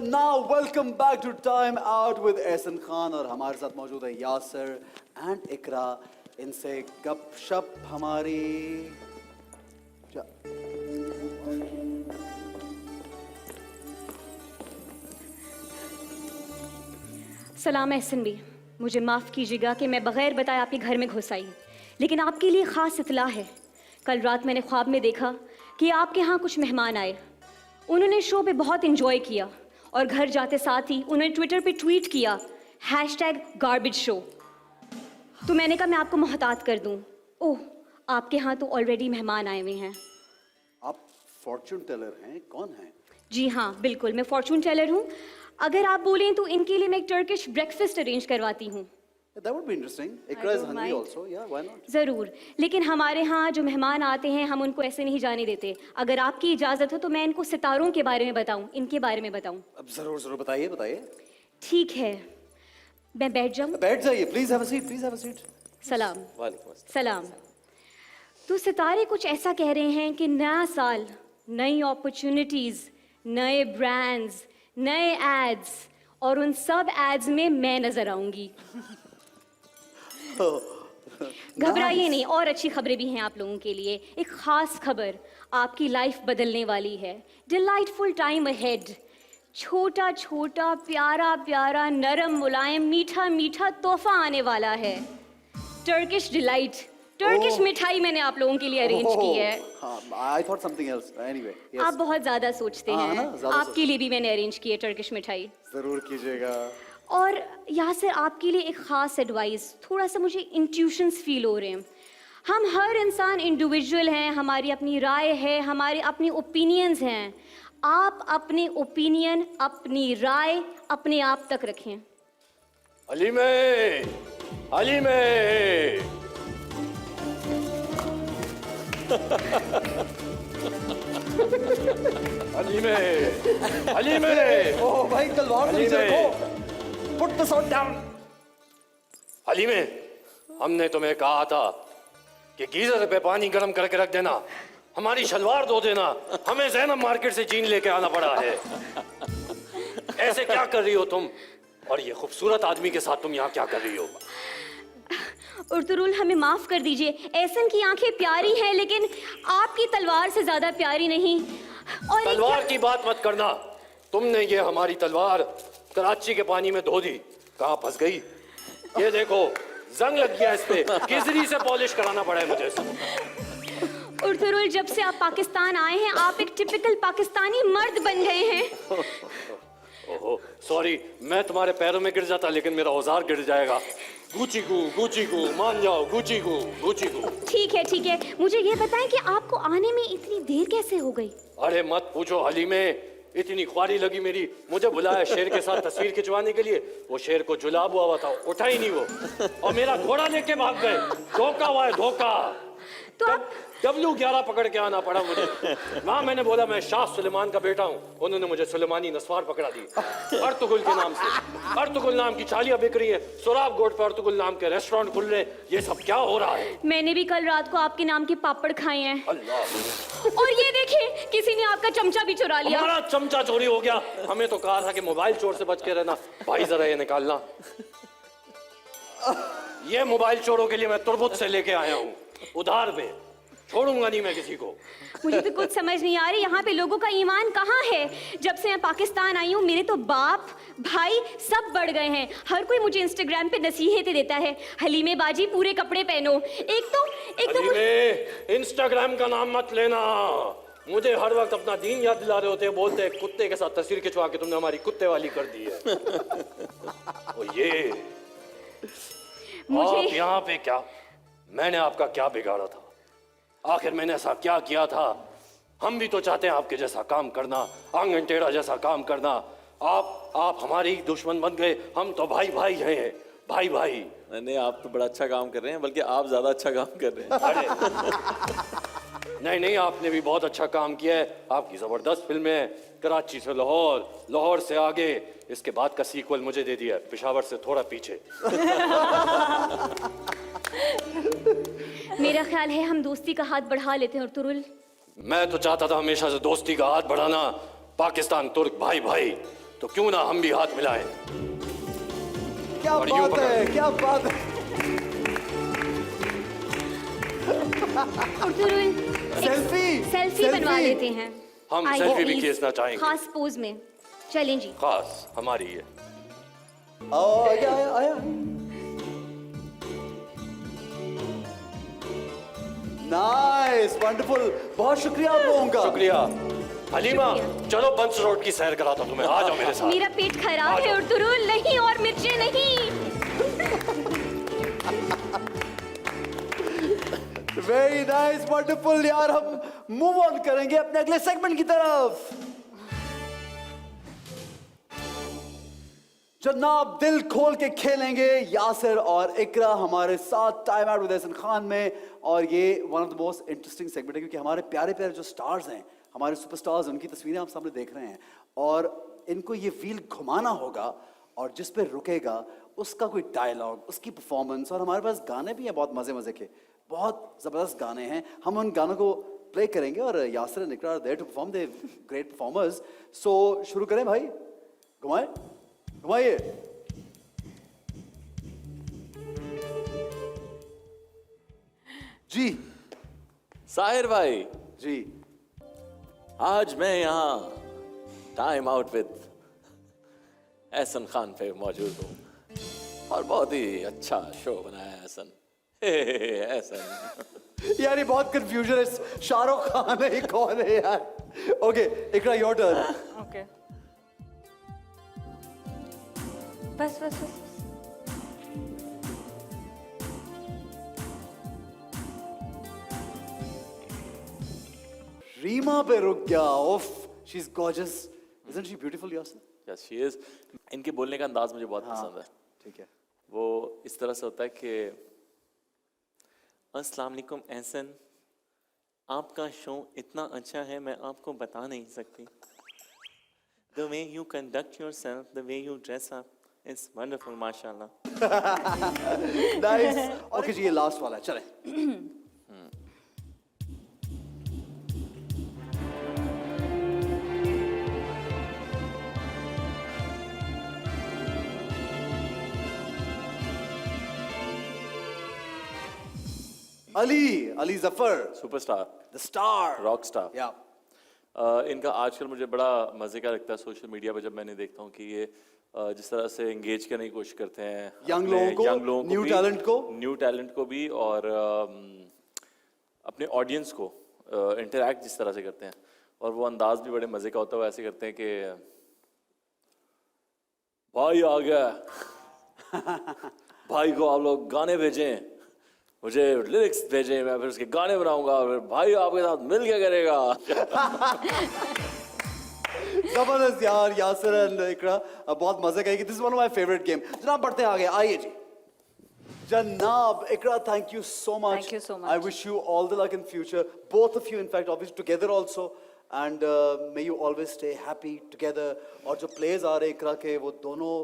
Now welcome back to Time Out with Ahsan Khan और हमारे साथ मौजूद है यासिर एंड इकरा. इनसे गपशप हमारी सलाम एहसन भी, मुझे माफ़ कीजिएगा कि मैं बग़ैर बताए आपके घर में घुस आई, लेकिन आपके लिए ख़ास इत्तला है. कल रात मैंने ख्वाब में देखा कि आपके यहाँ कुछ मेहमान आए. उन्होंने शो पे बहुत इन्जॉय किया और घर जाते साथ ही उन्होंने ट्विटर पे ट्वीट किया #garbage-show. तो मैंने कहा मैं आपको मोहतात कर दूँ. ओह, आपके यहाँ तो ऑलरेडी मेहमान आए हुए हैं. आप फॉर्चून टेलर हैं? कौन हैं? जी हाँ, बिल्कुल, मैं फॉर्चून टेलर हूँ. अगर आप बोलें तो इनके लिए मैं एक टर्किश ब्रेकफास्ट अरेंज करवाती हूँ. That would be interesting. Ikra is don't hungry mind. also. Yeah, why not? ज़रूर, लेकिन हमारे यहाँ जो मेहमान आते हैं हम उनको ऐसे नहीं जाने देते. अगर आपकी इजाज़त हो तो मैं इनको सितारों के बारे में बताऊँ, इनके बारे में बताऊँ. अब जरूर बताइए बताइए. ठीक है, मैं बैठ जाऊँ. बैठ जाइए. Please have a seat. Please have a seat. सलाम. वालेकुम अस्सलाम. सलाम. तो सितारे कुछ ऐसा कह रहे हैं कि नया साल, नई अपॉर्चुनिटीज़, नए ब्रांड्स, नए एड्स, और उन सब एड्स में मैं नज़र आऊँगी. घबराइए नहीं, और अच्छी खबरें भी हैं आप लोगों के लिए. एक ख़ास खबर, आपकी लाइफ बदलने वाली है. Delightful time ahead. छोटा छोटा प्यारा प्यारा नरम मुलायम मीठा मीठा तोहफा आने वाला है. टर्किश डिलाइट, टर्किश मिठाई मैंने आप लोगों के लिए अरेंज की है. I thought something else. Anyway, yes. आप बहुत ज़्यादा सोचते हाँ, हैं. ना, ज़्यादा आपके लिए भी मैंने अरेंज की है टर्किश मिठाई. जरूर कीजिएगा. और यासिर, आपके लिए एक ख़ास एडवाइस. थोड़ा सा मुझे इंट्यूशंस फील हो रहे हैं. हम हर इंसान इंडिविजुअल हैं, हमारी अपनी राय है, हमारे अपनी ओपिनियंस हैं. आप अपने ओपिनियन, अपनी राय अपने आप तक रखें. हलीमे, हलीमे. हलीमे, हलीमे. ओह भाई, तलवार हलीमे. को. Put the sword down. हलीमे, हमने तुम्हें कहा था कि गीजर पे पानी गर्म करके रख देना, हमारी शलवार धो देना. हमें ज़ैनब मार्केट से जीन लेके आना पड़ा है. ऐसे क्या कर रही हो तुम? और ये खूबसूरत आदमी के साथ तुम यहाँ क्या कर रही हो? उर्तुरुल, हमें माफ़ कर दीजिए. एहसन की आंखें प्यारी हैं लेकिन आपकी तलवार से ज़्यादा प्यारी नहीं. और तलवार की बात मत करना. तुमने ये हमारी तलवार कराची के पानी में धो दी. कहाँ फंस गई? ये देखो, जंग लग गया इस पे. केसरी से पॉलिश कराना पड़ा है मुझे इसको. उर्तुरुल, जब से आप पाकिस्तान आए हैं आप एक टिपिकल पाकिस्तानी मर्द बन गए हैं. ओहो, सॉरी. मैं तुम्हारे पैरों में गिर जाता लेकिन मेरा औजार गिर जाएगा. गुची गू, मान जाओ. गुची गू. ठीक है. मुझे ये बताएं कि आपको आने में इतनी देर कैसे हो गई? अरे मत पूछो हलीमे, इतनी ख्वारी लगी मेरी. मुझे बुलाया शेर के साथ तस्वीर खिंचवाने के लिए. वो शेर को जुलाब हुआ था, उठा ही नहीं वो, और मेरा घोड़ा लेके भाग गए. धोखा हुआ है, धोखा. तो आप W11 पकड़ के आना पड़ा मुझे. वहाँ मैंने बोला मैं शाह सुलेमान का बेटा हूँ. उन्होंने मुझे सुलेमानी नस्वार पकड़ा दी. अर्तुगुल के नाम से. अर्तुगुल नाम की चालियाँ बिक रही है. सोराब गोड पर अर्तुगुल नाम के रेस्टोरेंट खुल रहे हैं. ये सब क्या हो रहा है? मैंने भी कल रात को आपके नाम के पापड़ खाए हैं. अल्लाह. और ये देखिए, किसी ने आपका चमचा भी चुरा लिया. हमारा चमचा चोरी हो गया. हमें तो कहा था कि मोबाइल चोर से बच के रहना. भाई जरा ये निकालना. ये मोबाइल चोरों के लिए मैं तुरबुत से लेके आया हूँ, उधार पे. छोड़ूंगा नहीं मैं किसी को. मुझे तो कुछ समझ नहीं आ रही, यहाँ पे लोगों का ईमान कहाँ है? जब से मैं पाकिस्तान आई हूँ मेरे तो बाप भाई सब बढ़ गए हैं. हर कोई मुझे इंस्टाग्राम पे नसीहतें देता है, हलीमे बाजी पूरे कपड़े पहनो. एक तो हलीमे, इंस्टाग्राम का नाम मत लेना. मुझे हर वक्त अपना दीन याद दिला रहे होते हैं. बोलते हैं कुत्ते के साथ तस्वीर खिंचवा के तुमने हमारी कुत्ते वाली कर दी है. और ये मुझे आप यहाँ पे क्या? मैंने आपका क्या बिगाड़ा था? आखिर मैंने ऐसा क्या किया था? हम भी तो चाहते हैं आपके जैसा काम करना, आंगन टेढ़ा जैसा काम करना. आप हमारे ही दुश्मन बन गए. हम तो भाई भाई हैं, भाई भाई. नहीं, आप तो बड़ा अच्छा काम कर रहे हैं, बल्कि आप ज्यादा अच्छा काम कर रहे हैं. अरे नहीं, आपने भी बहुत अच्छा काम किया है. आपकी जबरदस्त फिल्म है. कराची से लाहौर, लाहौर से आगे. इसके बाद का सीक्वल मुझे दे दिया, पेशावर से थोड़ा पीछे. मेरा ख्याल है हम दोस्ती का हाथ बढ़ा लेते हैं. उर्तुरुल, मैं तो चाहता था हमेशा से दोस्ती का हाथ बढ़ाना. पाकिस्तान तुर्क भाई भाई. तो क्यों ना हम भी हाथ मिलाएं। क्या और यूं बात है, क्या बात है। अर्तुरुल, सेल्फी, सेल्फी बनवा सेल्फी। लेते हैं। हम आइए, सेल्फी भी प्लीज, खींचना चाहेंगे। खास पोज में। चलें जी। खास हमारी है। आया आया आया। नाइस, वंडरफुल, बहुत शुक्रिया आप लोगों का। शुक्रिया। हलीमा, चलो बंस रोड की सैर कराता तुम्हें, आ जाओ मेरे साथ। मेरा पेट खराब है अर्तुरुल, नहीं और मिर्चें नहीं। Very nice, wonderful. यार हम मूव ऑन करेंगे अपने अगले सेगमेंट की तरफ। जनाब दिल खोल के खेलेंगे यासिर और इकरा हमारे साथ Time out with Ehsan Khan में। और ये one of the most interesting segment है क्योंकि हमारे प्यारे प्यारे जो स्टार्स हैं, हमारे सुपरस्टार्स, उनकी तस्वीरें आप सामने देख रहे हैं और इनको ये व्हील घुमाना होगा और जिस पे रुकेगा उसका कोई डायलॉग, उसकी परफॉर्मेंस। और हमारे पास गाने भी हैं बहुत मजे मजे के, बहुत जबरदस्त गाने हैं। हम उन गानों को प्ले करेंगे और Yasir and Iqra are there to perform, they great performers. So शुरू करें भाई, घुमाए घुमाइए। जी साहिर भाई, जी, आज मैं यहाँ Time out with Ehsan Khan पे मौजूद हूँ और बहुत ही अच्छा शो बनाया है एहसन। एहसन यार ये बहुत कंफ्यूजन है, शाहरुख खान है कौन है यार। Okay Iqra, your turn. Okay, बस बस बस। रीमा पे रुक गया। उफ, she is gorgeous, isn't she beautiful Yasir? Yes she is. इनके बोलने का अंदाज मुझे बहुत पसंद है। ठीक है। वो इस तरह से होता है कि अस्सलाम वालेकुम एहसन, आपका शो इतना अच्छा है मैं आपको बता नहीं सकती। The way you conduct yourself, the way you dress up, it's wonderful, माशाल्लाह। नाइस। ओके जी, ये लास्ट वाला है, चले। Ali Zafar, superstar, the star, rock star. या इनका आजकल मुझे बड़ा मजे का लगता है सोशल मीडिया पे जब मैंने देखता हूँ कि ये जिस तरह से एंगेज करने की कोशिश करते हैं Young अपने लोगों को, young लोगों new भी, talent को। न्यू टैलेंट को भी, और अपने ऑडियंस को इंटरैक्ट जिस तरह से करते हैं, और वो अंदाज भी बड़े मजे का होता है। वो ऐसे करते हैं कि भाई आ गया, भाई को आप लोग गाने भेजें, मुझे लिरिक्स भेजें, मैं फिर उसके गाने बनाऊंगा, फिर भाई आपके साथ मिल के करेगा। जबरदस्त यार, यासिर एंड इकरा बहुत मजे का। This is one of my favourite game. जनाब बढ़ते हैं आगे, आइए जी। जनाब Iqra, thank you so much. Thank you so much. I wish you all the luck in future, both of you in fact, obviously together also, and may you always stay happy together. और जो plays आ रहे हैं इकरा के, वो दोनों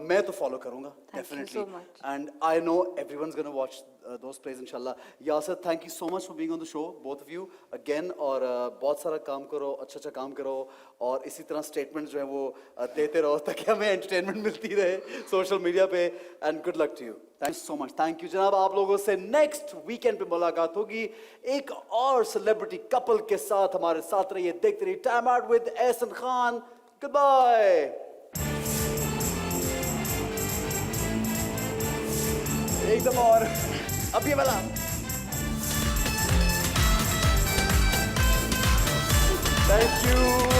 मैं तो follow करूँगा definitely, so much. and I know everyone's gonna watch those plays inshallah. Yasir, thank you so much for being on the show, both of you again. और बहुत सारा काम करो, अच्छा काम करो, और इसी तरह स्टेटमेंट्स जो है वो देते रहो ताकि हमें एंटरटेनमेंट मिलती रहे सोशल मीडिया पे। And good luck to you, thank you so much. Thank you जनाब। आप लोगों से नेक्स्ट वीकेंड पे मुलाकात होगी एक और सेलिब्रिटी कपल के साथ। हमारे साथ रहिए, देखते रहिए time out with Ehsan Khan. Good bye. एकदम और अब ये वाला। Thank you.